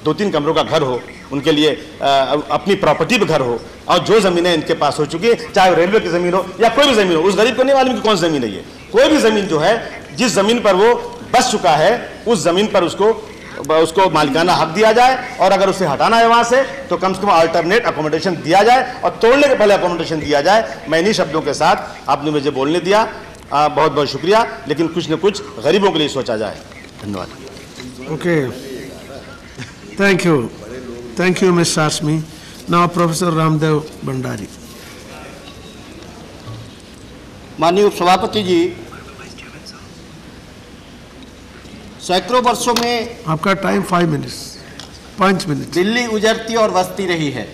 2-3 कमरों का घर हो, उनके लिए अपनी प्रॉपर्टी पे घर हो, और जो ज़मीनें इनके पास हो चुकी है, चाहे रेलवे की ज़मीन हो या कोई भी ज़मीन हो, उस गरीब को नहीं मालूम कि कौन सी ज़मीन है ये, कोई भी ज़मीन जो है जिस ज़मीन पर वो बस चुका है उस ज़मीन पर उसको मालिकाना हक दिया जाए, और अगर उसे हटाना है वहाँ से तो कम से कम अल्टरनेट अकोमोडेशन दिया जाए और तोड़ने के पहले अकोमोडेशन दिया जाए। मैं इन्हीं शब्दों के साथ आपने मुझे बोलने दिया, बहुत बहुत शुक्रिया, लेकिन कुछ न कुछ गरीबों के लिए सोचा जाए। धन्यवाद। ओके, थैंक यू मिस आसमी। Now professor Ramdev Bhandari. माननीय उपसभापति जी, सैकड़ों वर्षों में आपका टाइम 5 मिनट। दिल्ली उजरती और बसती रही है,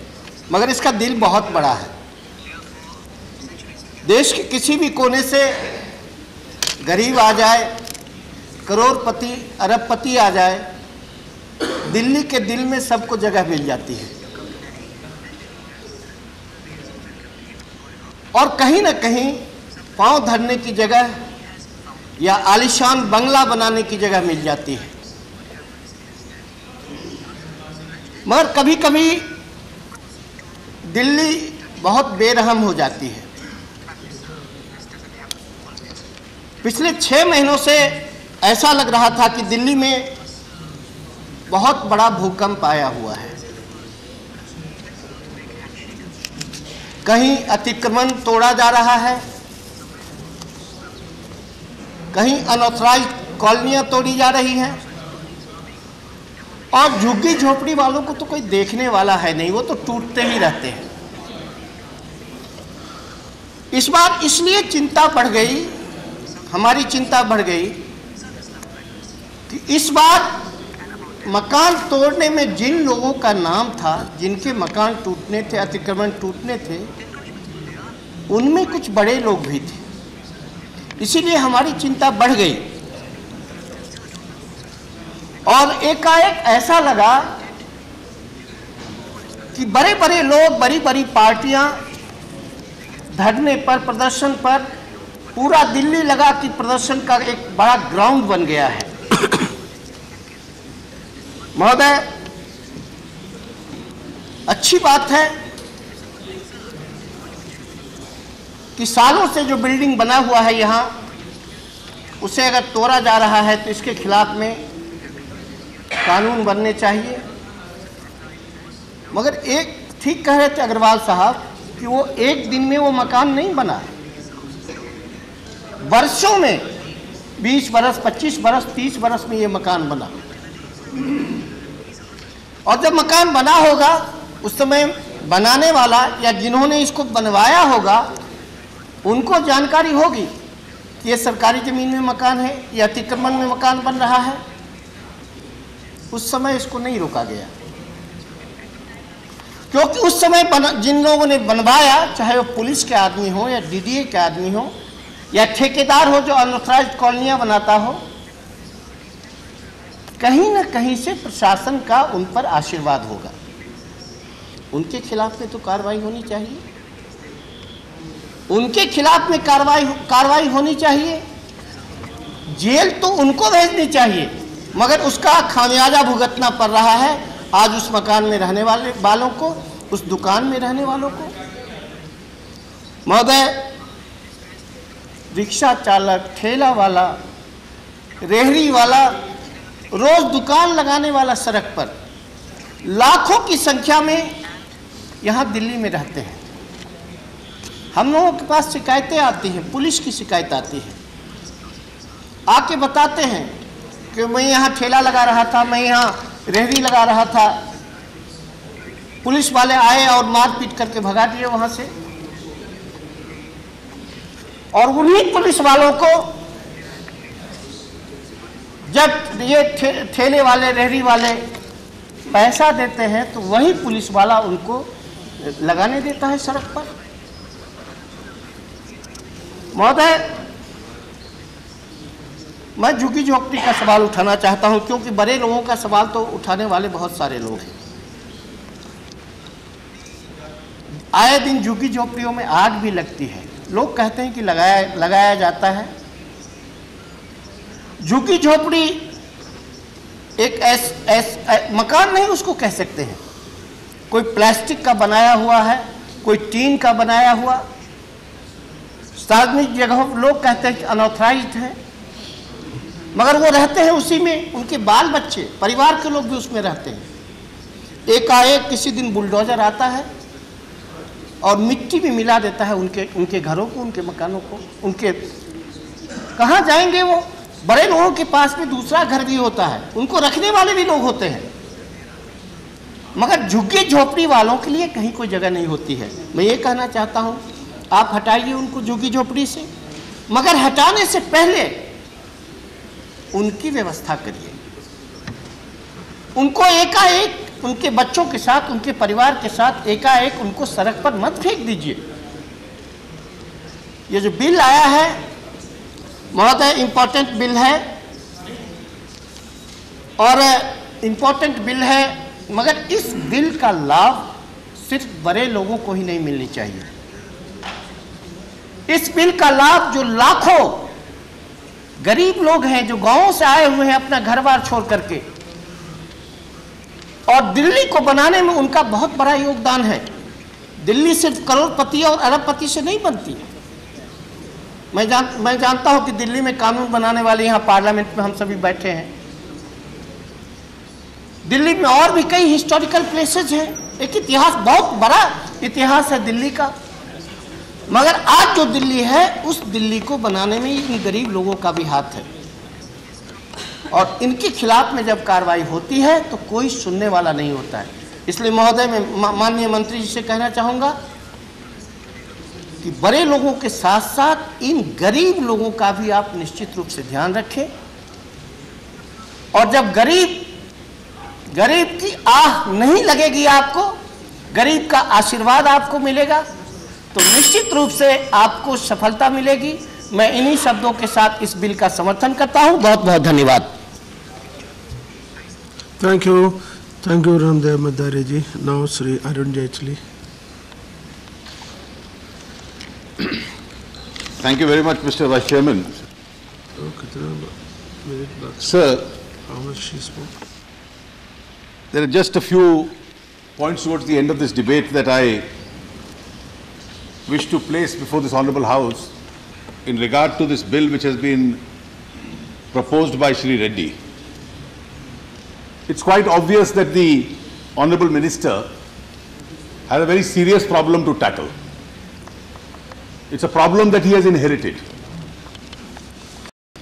मगर इसका दिल बहुत बड़ा है। देश के किसी भी कोने से गरीब आ जाए, करोड़पति अरबपति आ जाए, दिल्ली के दिल में सबको जगह मिल जाती है, और कहीं ना कहीं पांव धरने की जगह या आलीशान बंगला बनाने की जगह मिल जाती है। मगर कभी कभी दिल्ली बहुत बेरहम हो जाती है। पिछले 6 महीनों से ऐसा लग रहा था कि दिल्ली में बहुत बड़ा भूकंप आया हुआ है। कहीं अतिक्रमण तोड़ा जा रहा है, कहीं अनऑथराइज्ड कॉलोनियां तोड़ी जा रही हैं, और झुग्गी झोपड़ी वालों को तो कोई देखने वाला है नहीं, वो तो टूटते ही रहते हैं। इस बार इसलिए चिंता बढ़ गई, हमारी चिंता बढ़ गई कि इस बार मकान तोड़ने में जिन लोगों का नाम था, जिनके मकान टूटने थे, अतिक्रमण टूटने थे, उनमें कुछ बड़े लोग भी थे। इसीलिए हमारी चिंता बढ़ गई, और एकाएक ऐसा लगा कि बड़े बड़े लोग, बड़ी बड़ी पार्टियां धरने पर, प्रदर्शन पर, पूरा दिल्ली लगा कि प्रदर्शन का एक बड़ा ग्राउंड बन गया है। महोदय, अच्छी बात है कि सालों से जो बिल्डिंग बना हुआ है यहाँ, उसे अगर तोड़ा जा रहा है तो इसके खिलाफ में कानून बनने चाहिए। मगर एक ठीक कह रहे थे अग्रवाल साहब कि वो एक दिन में वो मकान नहीं बना, वर्षों में, 20 बरस, 25 बरस, 30 बरस में ये मकान बना। और जब मकान बना होगा उस समय बनाने वाला या जिन्होंने इसको बनवाया होगा उनको जानकारी होगी कि ये सरकारी ज़मीन में मकान है, या अतिक्रमण में मकान बन रहा है। उस समय इसको नहीं रोका गया, क्योंकि उस समय जिन लोगों ने बनवाया, चाहे वो पुलिस के आदमी हो या डीडीए के आदमी हो या ठेकेदार हो जो अनऑथराइज्ड कॉलोनियां बनाता हो, कहीं ना कहीं से प्रशासन का उन पर आशीर्वाद होगा। उनके खिलाफ में तो कार्रवाई होनी चाहिए, उनके खिलाफ में कार्रवाई होनी चाहिए। जेल तो उनको भेजनी चाहिए, मगर उसका खामियाजा भुगतना पड़ रहा है आज उस मकान में रहने वालों को, उस दुकान में रहने वालों को। महोदय, रिक्शा चालक, ठेला वाला, रेहड़ी वाला, रोज दुकान लगाने वाला सड़क पर लाखों की संख्या में यहाँ दिल्ली में रहते हैं। हम लोगों के पास शिकायतें आती हैं, पुलिस की शिकायत आती है, आके बताते हैं कि मैं यहाँ ठेला लगा रहा था, मैं यहाँ रेहड़ी लगा रहा था, पुलिस वाले आए और मारपीट करके भगा दिए वहाँ से। और उन्हीं पुलिस वालों को जब ये ठेले वाले, रेहड़ी वाले पैसा देते हैं तो वही पुलिस वाला उनको लगाने देता है सड़क पर। महोदय, मैं झुग्गी झोपड़ी का सवाल उठाना चाहता हूं, क्योंकि बड़े लोगों का सवाल तो उठाने वाले बहुत सारे लोग हैं। आए दिन झुग्गी झोपड़ियों में आग भी लगती है। लोग कहते हैं कि लगाया जाता है, झुग्गी झोपड़ी एक मकान नहीं उसको कह सकते हैं, कोई प्लास्टिक का बनाया हुआ है, कोई टीन का बनाया हुआ, सार्वजनिक जगहों लोग कहते हैं कि अनऑथराइज्ड है, मगर वो रहते हैं उसी में, उनके बाल बच्चे परिवार के लोग भी उसमें रहते हैं। एकाएक किसी दिन बुलडोजर आता है और मिट्टी भी मिला देता है उनके घरों को, उनके मकानों को। उनके कहाँ जाएंगे वो? बड़े लोगों के पास में दूसरा घर भी होता है, उनको रखने वाले भी लोग होते हैं, मगर झुग्गी झोपड़ी वालों के लिए कहीं कोई जगह नहीं होती है। मैं ये कहना चाहता हूँ, आप हटाइए उनको झुग्गी झोपड़ी से, मगर हटाने से पहले उनकी व्यवस्था करिए। उनको एकाएक उनके बच्चों के साथ, उनके परिवार के साथ एकाएक उनको सड़क पर मत फेंक दीजिए। ये जो बिल आया है महोदय, इम्पोर्टेंट बिल है और इम्पोर्टेंट बिल है, मगर इस बिल का लाभ सिर्फ बड़े लोगों को ही नहीं मिलनी चाहिए। इस बिल का लाभ जो लाखों गरीब लोग हैं, जो गांवों से आए हुए हैं अपना घर बार छोड़ करके, और दिल्ली को बनाने में उनका बहुत बड़ा योगदान है। दिल्ली सिर्फ करोड़पति और अरबपति से नहीं बनती। मैं जानता हूं कि दिल्ली में कानून बनाने वाले यहाँ पार्लियामेंट में हम सभी बैठे हैं। दिल्ली में और भी कई हिस्टोरिकल प्लेसेस हैं, एक इतिहास, बहुत बड़ा इतिहास है दिल्ली का, मगर आज जो दिल्ली है उस दिल्ली को बनाने में इन गरीब लोगों का भी हाथ है, और इनके खिलाफ में जब कार्रवाई होती है तो कोई सुनने वाला नहीं होता है। इसलिए महोदय, मैं माननीय मंत्री जी से कहना चाहूँगा कि बड़े लोगों के साथ साथ इन गरीब लोगों का भी आप निश्चित रूप से ध्यान रखें, और जब गरीब की आह नहीं लगेगी आपको, गरीब का आशीर्वाद आपको मिलेगा, तो निश्चित रूप से आपको सफलता मिलेगी। मैं इन्हीं शब्दों के साथ इस बिल का समर्थन करता हूं। बहुत बहुत धन्यवाद। थैंक यू रामदेव मदारी जी। Now Shri Arun Jaitley. Thank you very much, Mr. Vice Chairman. Sir, how much she spoke? There are just a few points towards the end of this debate that I wish to place before this Honorable House in regard to this bill which has been proposed by Shri Reddy. It's quite obvious that the Honorable Minister has a very serious problem to tackle. It's a problem that he has inherited.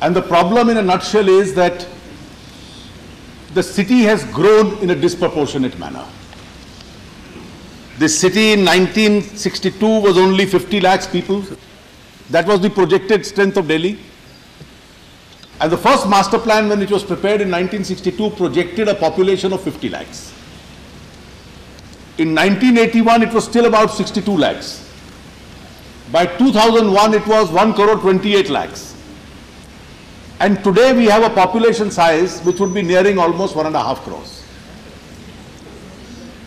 And the problem in a nutshell is that the city has grown in a disproportionate manner. This city in 1962 was only 50 lakhs people. That was the projected strength of Delhi. And the first master plan, when it was prepared in 1962, projected a population of 50 lakhs. In 1981, it was still about 62 lakhs. By 2001, it was 1,28 lakhs. And today we have a population size which would be nearing almost 1.5 crores.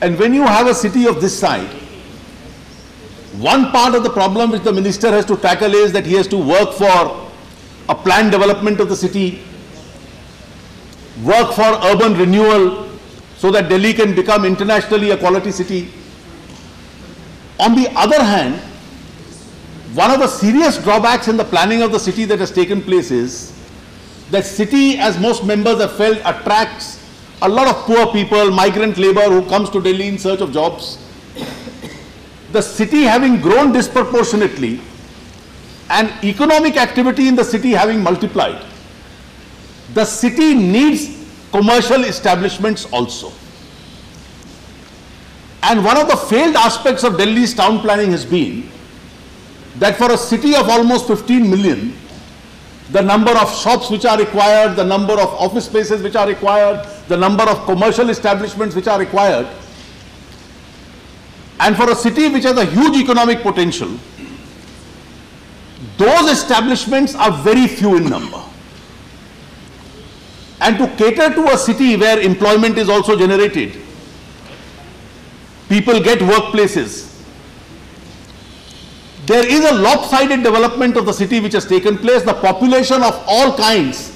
And when you have a city of this size, one part of the problem which the minister has to tackle is that he has to work for a planned development of the city, work for urban renewal so that Delhi can become internationally a quality city. On the other hand, one of the serious drawbacks in the planning of the city that has taken place is that city, as most members have felt, attracts a lot of poor people, migrant labor who comes to Delhi in search of jobs. The city having grown disproportionately and economic activity in the city having multiplied, the city needs commercial establishments also. And one of the failed aspects of Delhi's town planning has been that for a city of almost 15 million, the number of shops which are required, the number of office spaces which are required, the number of commercial establishments which are required, and for a city which has a huge economic potential, those establishments are very few in number. And to cater to a city where employment is also generated, people get workplaces, there is a lopsided development of the city which has taken place. The population of all kinds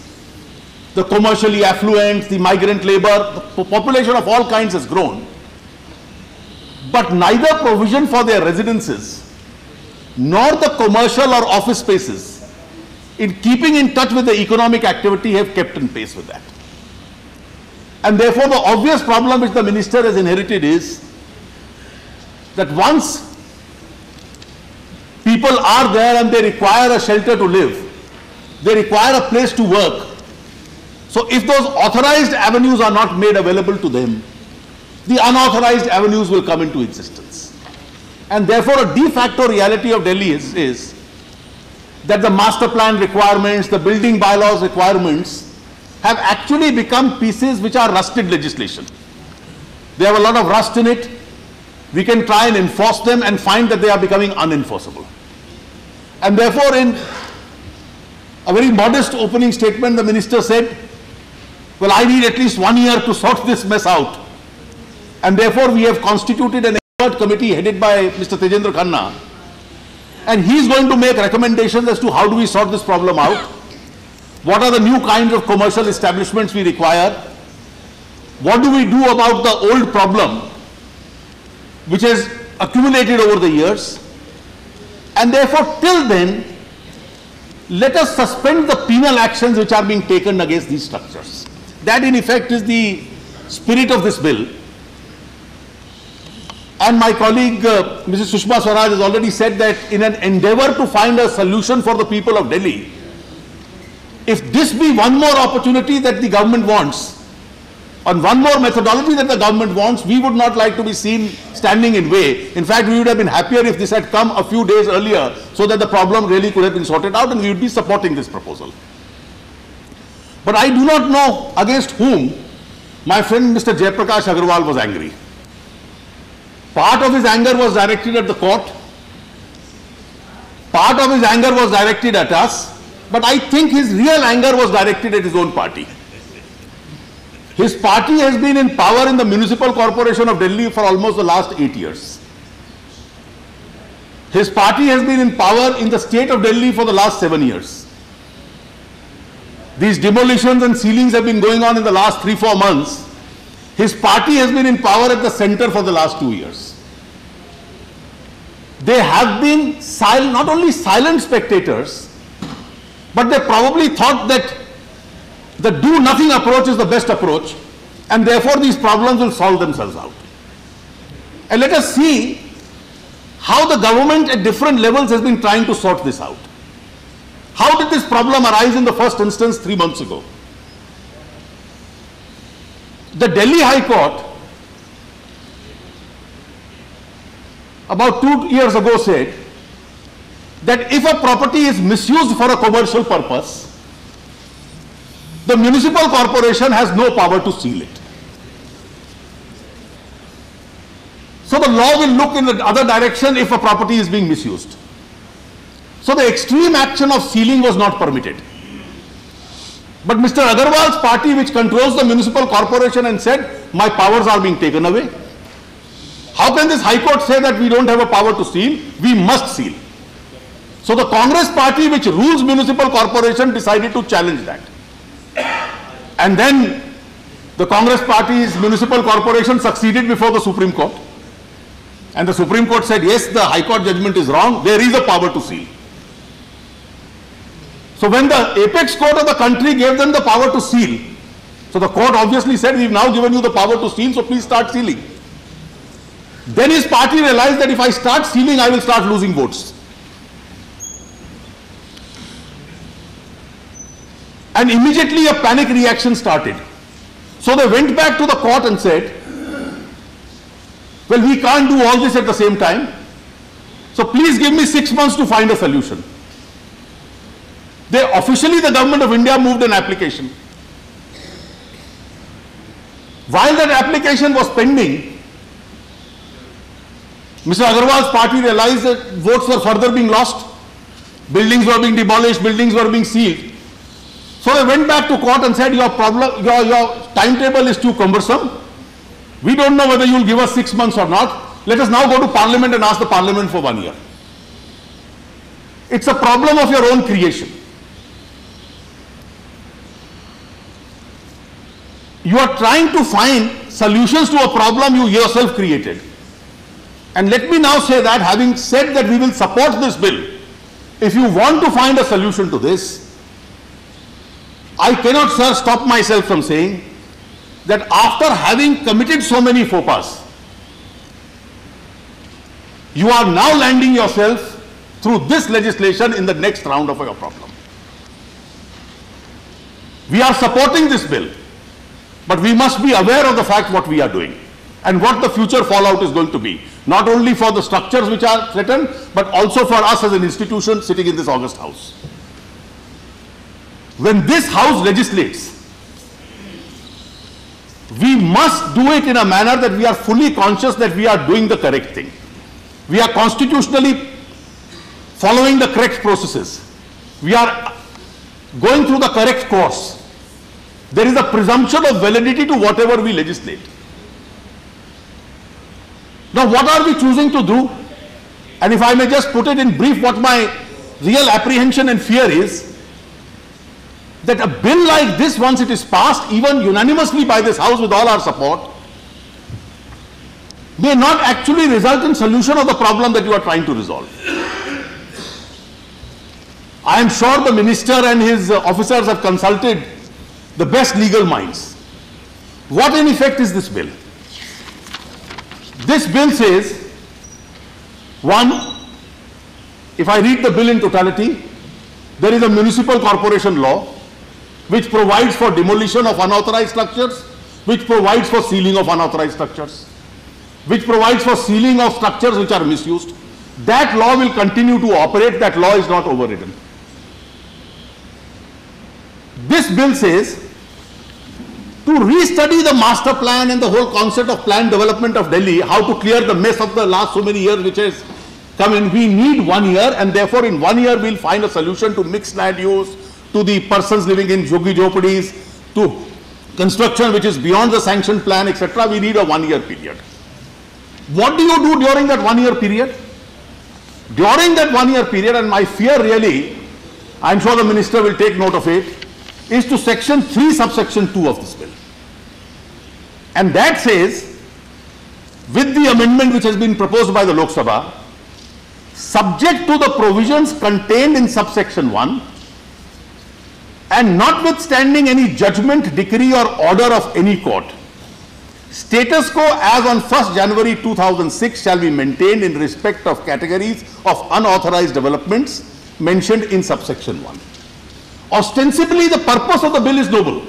the commercially affluent, the migrant labor, the population of all kinds has grown. But neither provision for their residences nor the commercial or office spaces in keeping in touch with the economic activity have kept in pace with that. And therefore the obvious problem which the minister has inherited is that once people are there and they require a shelter to live, they require a place to work. So if those authorized avenues are not made available to them, the unauthorized avenues will come into existence. And therefore a de facto reality of Delhi is that the master plan requirements, the building bylaws requirements have actually become pieces which are rusted legislation. They have a lot of rust in it. We can try and enforce them and find that they are becoming unenforceable. And therefore in a very modest opening statement, the minister said, well, I need at least 1 year to sort this mess out. And therefore we have constituted an expert committee headed by Mr. Tejendra Khanna. And he is going to make recommendations as to how do we sort this problem out. What are the new kinds of commercial establishments we require? What do we do about the old problem which has accumulated over the years? And therefore till then, let us suspend the penal actions which are being taken against these structures. That in effect is the spirit of this bill. And my colleague Mrs. Sushma Swaraj has already said that in an endeavor to find a solution for the people of Delhi, if this be one more opportunity that the government wants, and one more methodology that the government wants, we would not like to be seen standing in way. In fact, we would have been happier if this had come a few days earlier so that the problem really could have been sorted out and we would be supporting this proposal. But I do not know against whom my friend Mr. Jaiprakash Agarwal was angry. Part of his anger was directed at the court. Part of his anger was directed at us. But I think his real anger was directed at his own party. His party has been in power in the Municipal Corporation of Delhi for almost the last 8 years. His party has been in power in the state of Delhi for the last 7 years. These demolitions and ceilings have been going on in the last 3-4 months. His party has been in power at the center for the last 2 years. They have been not only silent spectators, but they probably thought that the do-nothing approach is the best approach, and therefore these problems will solve themselves out. And let us see how the government at different levels has been trying to sort this out. How did this problem arise in the first instance 3 months ago? The Delhi High Court about 2 years ago said that if a property is misused for a commercial purpose, the municipal corporation has no power to seal it. So the law will look in the other direction if a property is being misused. So the extreme action of sealing was not permitted. But Mr. Agarwal's party, which controls the municipal corporation, and said, my powers are being taken away. How can this High Court say that we don't have a power to seal? We must seal. So the Congress party, which rules municipal corporation, decided to challenge that. And then the Congress party's municipal corporation succeeded before the Supreme Court. And the Supreme Court said, yes, the High Court judgment is wrong. There is a power to seal. So when the apex court of the country gave them the power to seal, so the court obviously said, we've now given you the power to seal, so please start sealing. Then his party realized that if I start sealing, I will start losing votes. And immediately a panic reaction started. So they went back to the court and said, well, we can't do all this at the same time. So please give me 6 months to find a solution. Officially, the government of India moved an application. While that application was pending, Mr. Agarwal's party realized that votes were further being lost. Buildings were being demolished, buildings were being sealed. So they went back to court and said, your timetable is too cumbersome. We don't know whether you will give us 6 months or not. Let us now go to Parliament and ask the Parliament for 1 year. It's a problem of your own creation. You are trying to find solutions to a problem you yourself created. And let me now say that, having said that we will support this bill, if you want to find a solution to this, I cannot, sir, stop myself from saying that after having committed so many faux pas, you are now landing yourself through this legislation in the next round of your problem. We are supporting this bill, but we must be aware of the fact what we are doing and what the future fallout is going to be, not only for the structures which are threatened, but also for us as an institution sitting in this august house. When this house legislates, we must do it in a manner that we are fully conscious that we are doing the correct thing. We are constitutionally following the correct processes. We are going through the correct course. There is a presumption of validity to whatever we legislate. Now, what are we choosing to do? And if I may just put it in brief, what my real apprehension and fear is, that a bill like this, once it is passed, even unanimously by this house with all our support, may not actually result in solution of the problem that you are trying to resolve. I am sure the minister and his officers have consulted the best legal minds. What in effect is this bill? This bill says, one, if I read the bill in totality, there is a municipal corporation law which provides for demolition of unauthorized structures, which provides for sealing of unauthorized structures, which provides for sealing of structures which are misused. That law will continue to operate. That law is not overridden. This bill says to restudy the master plan and the whole concept of plan development of Delhi, how to clear the mess of the last so many years which has come in. We need 1 year, and therefore in 1 year we'll find a solution to mixed land use, to the persons living in joggi jhopadis, to construction which is beyond the sanctioned plan, etc. We need a 1 year period. What do you do during that 1 year period? During that 1 year period, and my fear really, I'm sure the minister will take note of it, is to section 3 subsection 2 of this bill. And that says, with the amendment which has been proposed by the Lok Sabha, subject to the provisions contained in subsection 1, and notwithstanding any judgment, decree or order of any court, status quo as on 1st January 2006 shall be maintained in respect of categories of unauthorized developments mentioned in subsection 1. Ostensibly, the purpose of the bill is noble.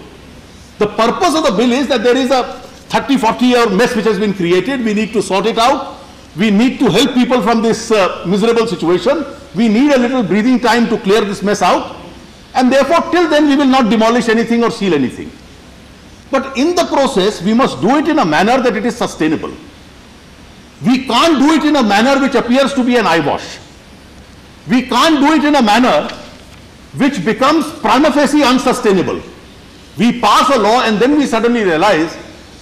The purpose of the bill is that there is a 30-40 year mess which has been created. We need to sort it out. We need to help people from this miserable situation. We need a little breathing time to clear this mess out. And therefore, till then we will not demolish anything or seal anything. But in the process, we must do it in a manner that it is sustainable. We can't do it in a manner which appears to be an eyewash. We can't do it in a manner which becomes prima facie unsustainable. We pass a law and then we suddenly realize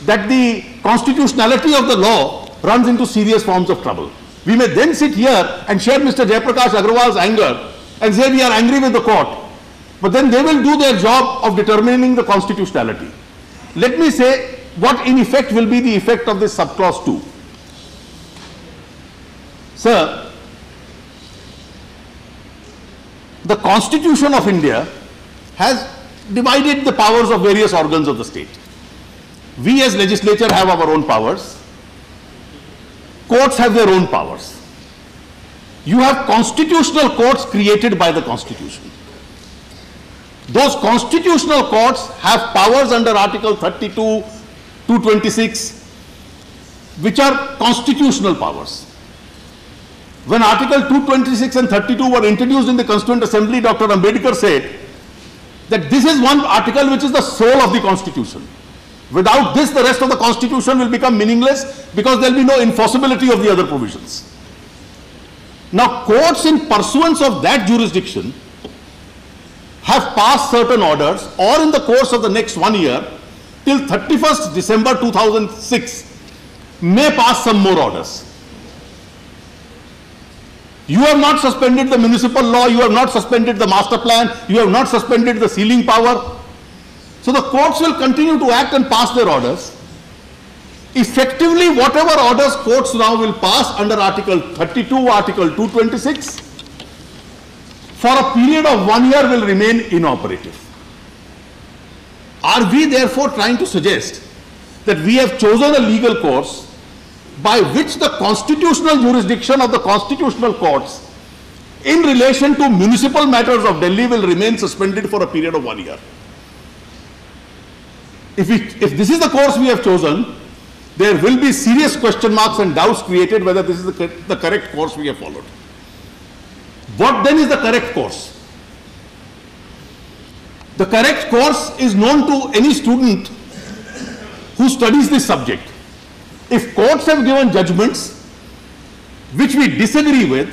that the constitutionality of the law runs into serious forms of trouble. We may then sit here and share Mr. Jayaprakash Agrawal's anger and say we are angry with the court, but then they will do their job of determining the constitutionality. Let me say what in effect will be the effect of this subclause 2. Sir, the Constitution of India has divided the powers of various organs of the state. We as legislature have our own powers. Courts have their own powers. You have constitutional courts created by the Constitution. Those constitutional courts have powers under Article 32, 226, which are constitutional powers. When Article 226 and 32 were introduced in the Constituent Assembly, Dr. Ambedkar said that this is one article which is the soul of the Constitution. Without this, the rest of the Constitution will become meaningless because there will be no enforceability of the other provisions. Now, courts in pursuance of that jurisdiction have passed certain orders, or in the course of the next 1 year, till 31st December 2006, may pass some more orders. You have not suspended the municipal law, you have not suspended the master plan, you have not suspended the sealing power. So the courts will continue to act and pass their orders. Effectively, whatever orders courts now will pass under Article 32, Article 226, for a period of 1 year will remain inoperative. Are we therefore trying to suggest that we have chosen a legal course by which the constitutional jurisdiction of the constitutional courts in relation to municipal matters of Delhi will remain suspended for a period of 1 year? If this is the course we have chosen, there will be serious question marks and doubts created whether this is the correct course we have followed. What then is the correct course? The correct course is known to any student who studies this subject. If courts have given judgments which we disagree with,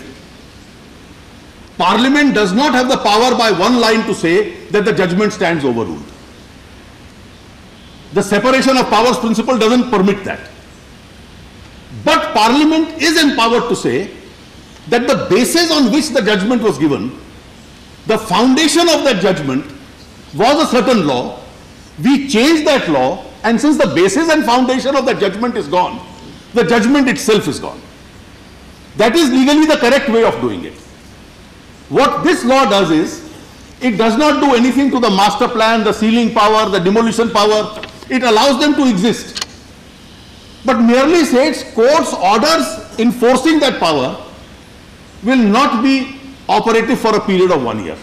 Parliament does not have the power by one line to say that the judgment stands overruled. The separation of powers principle doesn't permit that. But Parliament is empowered to say that the basis on which the judgment was given, the foundation of that judgment was a certain law. We changed that law, and since the basis and foundation of the judgment is gone, the judgment itself is gone. That is legally the correct way of doing it. What this law does is, it does not do anything to the master plan, the sealing power, the demolition power. It allows them to exist, but merely says court's orders enforcing that power will not be operative for a period of 1 year.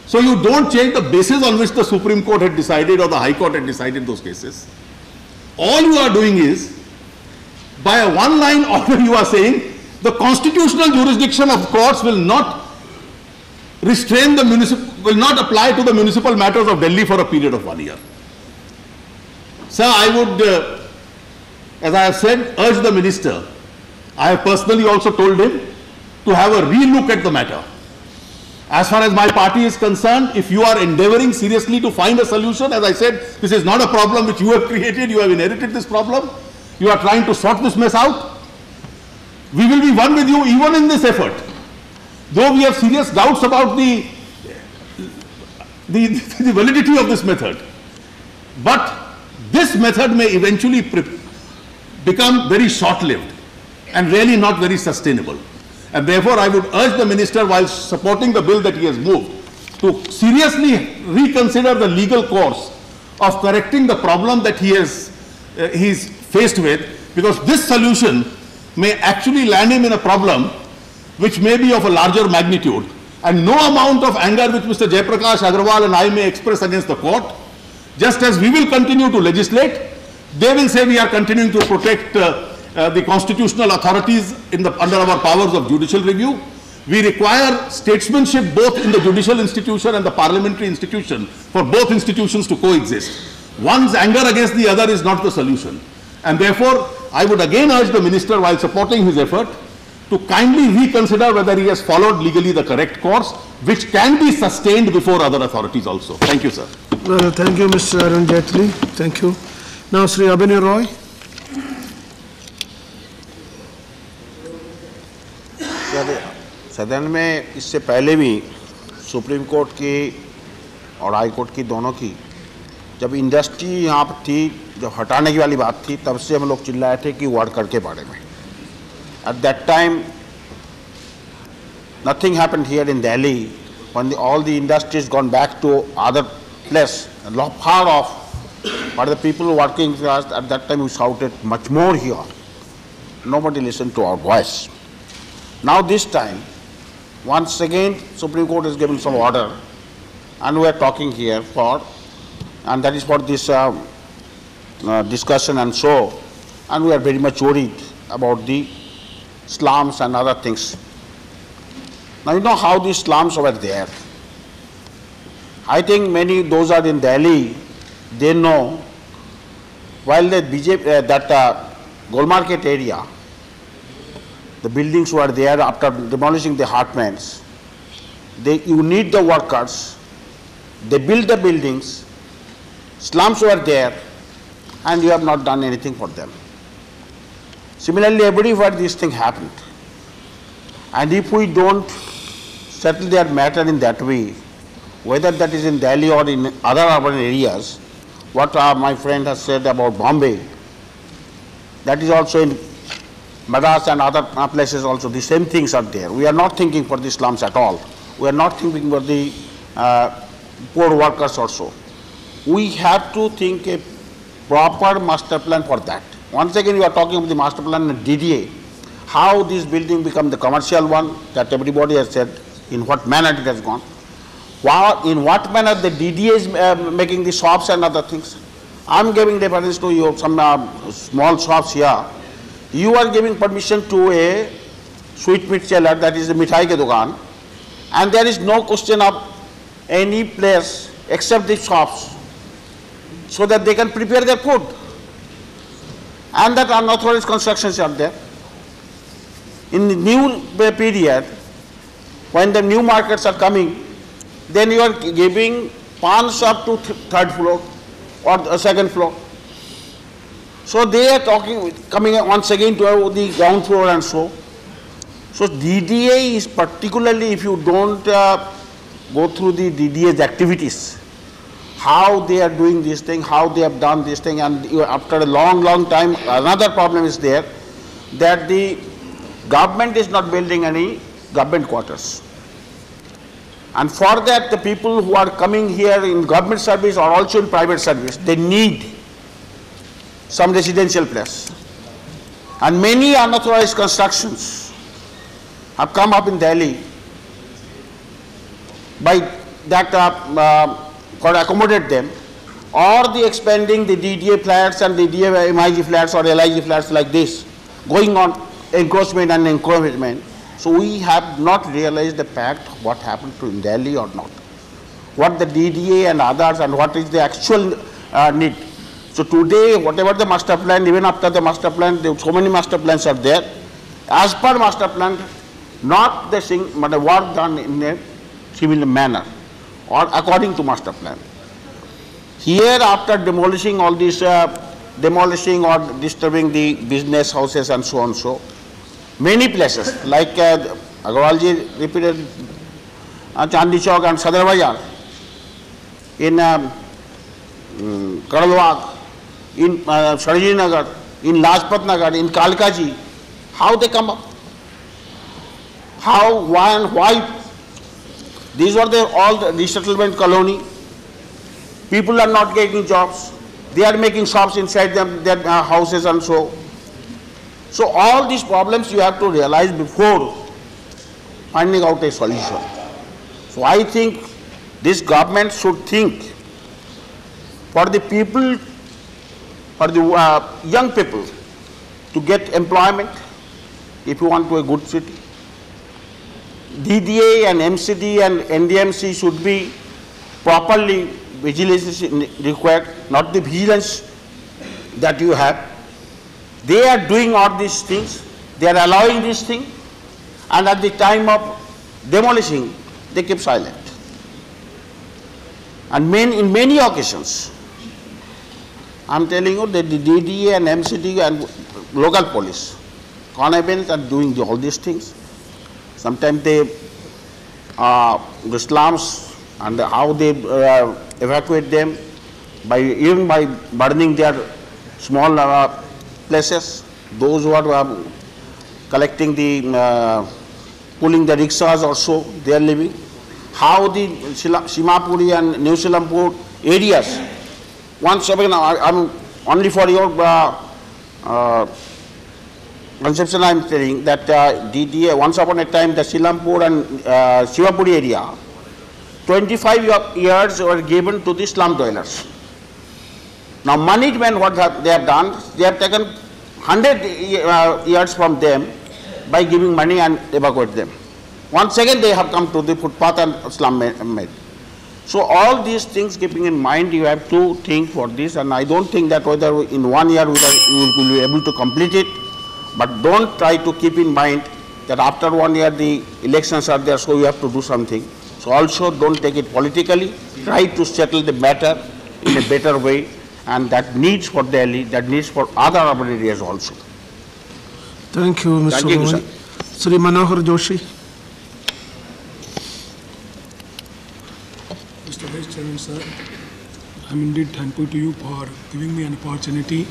So you don't change the basis on which the Supreme Court had decided or the High Court had decided those cases. All you are doing is, by a one-line order, you are saying the constitutional jurisdiction of courts will not restrain the will not apply to the municipal matters of Delhi for a period of 1 year. Sir, I would, as I have said, urge the minister. I have personally also told him to have a re-look at the matter. As far as my party is concerned, if you are endeavoring seriously to find a solution, as I said, this is not a problem which you have created, you have inherited this problem. You are trying to sort this mess out. We will be one with you even in this effort. Though we have serious doubts about the validity of this method. But this method may eventually become very short-lived and really not very sustainable. And therefore, I would urge the minister, while supporting the bill that he has moved, to seriously reconsider the legal course of correcting the problem that he is faced with, because this solution may actually land him in a problem which may be of a larger magnitude, and no amount of anger which Mr. Jaiprakash Agarwal and I may express against the court, just as we will continue to legislate, they will say we are continuing to protect the constitutional authorities under our powers of judicial review. We require statesmanship both in the judicial institution and the parliamentary institution for both institutions to coexist. One's anger against the other is not the solution. And therefore, I would again urge the minister, while supporting his effort, to kindly reconsider whether he has followed legally the correct course, which can be sustained before other authorities also. Thank you, sir. Well, thank you, Mr. Arun Jaitley. Thank you. Now, Sri Abhinay Roy. सदन में इससे पहले भी supreme court की और high court की दोनों की जब इंडस्ट्री यहाँ पर थी, जब हटाने की वाली बात थी, तब से हम लोग चिल्लाए थे कि वर्कर के बारे में. At that time, nothing happened here in Delhi. When all the industries gone back to other place, far off, but the people working class at that time we shouted much more here. Nobody listened to our voice. Now this time, once again, Supreme Court has given some order, and we are talking here for, and that is for this discussion and so, and we are very much worried about the slums and other things. Now you know how these slums were there. I think many those are in Delhi, they know, while the BJP, Gold Market area, the buildings were there after demolishing the apartments. You need the workers, they build the buildings, slums were there, and you have not done anything for them. Similarly, everywhere this thing happened. And if we don't settle their matter in that way, whether that is in Delhi or in other urban areas, what my friend has said about Bombay, that is also in Madras and other places also, the same things are there. We are not thinking for the slums at all. We are not thinking for the poor workers also. We have to think a proper master plan for that. Once again, you are talking about the master plan and DDA, how this building become the commercial one, that everybody has said, in what manner it has gone. In what manner the DDA is making the shops and other things. I am giving reference to you some small shops here. You are giving permission to a sweet meat seller, that is the mithai ke dukaan, and there is no question of any place except the shops, so that they can prepare their food. And that unauthorized constructions are there. In the new period, when the new markets are coming, then you are giving pawn shop to third floor or second floor. So they are coming once again to the ground floor and so. So DDA is particularly, if you don't go through the DDA's activities, how they are doing this thing, how they have done this thing, and after a long time, another problem is there, that the government is not building any government quarters. And for that, the people who are coming here in government service or also in private service, they need some residential place. And many unauthorized constructions have come up in Delhi by that could accommodate them, or the expanding the DDA flats and the MIG flats or LIG flats like this, going on encroachment and encroachment. So we have not realized the fact what happened to in Delhi or not, what the DDA and others and what is the actual need. So today, whatever the master plan, even after the master plan, so many master plans are there. As per master plan, not the thing, but the work done in a civil manner or according to master plan. Here, after demolishing all these, demolishing or disturbing the business houses and so on, so many places like Agarwalji repeated Chandni Chowk and Sadar Bazar, in Karadwag, in Sarojini Nagar, in Lajpat Nagar, in Kalkaji, how they come up? How, why and why? These were all the resettlement colony. People are not getting jobs. They are making shops inside their houses and so. So all these problems you have to realize before finding out a solution. So I think this government should think for the people, for the young people to get employment if you want to a good city. DDA and MCD and NDMC should be properly vigilance required, not the vigilance that you have. They are doing all these things, they are allowing these things, and at the time of demolishing, they keep silent. And in many occasions, I am telling you that the DDA and MCD and local police, connivance are doing all these things. Sometimes they, the slums and how they evacuate them, even by burning their small places, those who are collecting the, pulling the rickshaws also, they are living. How the Simapuri and New Silampur areas, once again, I'm only for your conception I am telling that DDA, once upon a time the Silampur and Shivapuri area, 25 years were given to the slum dwellers. Now management, what they have done, they have taken 100 years from them by giving money and evacuate them. Once again they have come to the footpath and slum made. So all these things keeping in mind, you have to think for this, and I don't think that whether in 1 year you will be able to complete it, but don't try to keep in mind that after 1 year the elections are there, so you have to do something. So also don't take it politically, try to settle the matter in a better way, and that needs for Delhi, that needs for other urban areas also. Thank you, Mr. Thank you, sir. Sri Manohar Joshi. Mr. Vice Chairman, sir, I'm indeed thankful to you for giving me an opportunity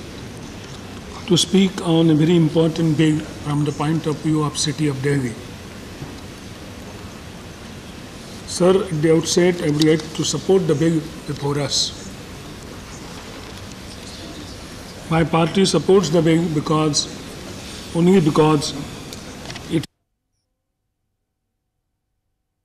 to speak on a very important bill from the point of view of City of Delhi. Sir, at the outset, I would like to support the bill before us. My party supports the bill only because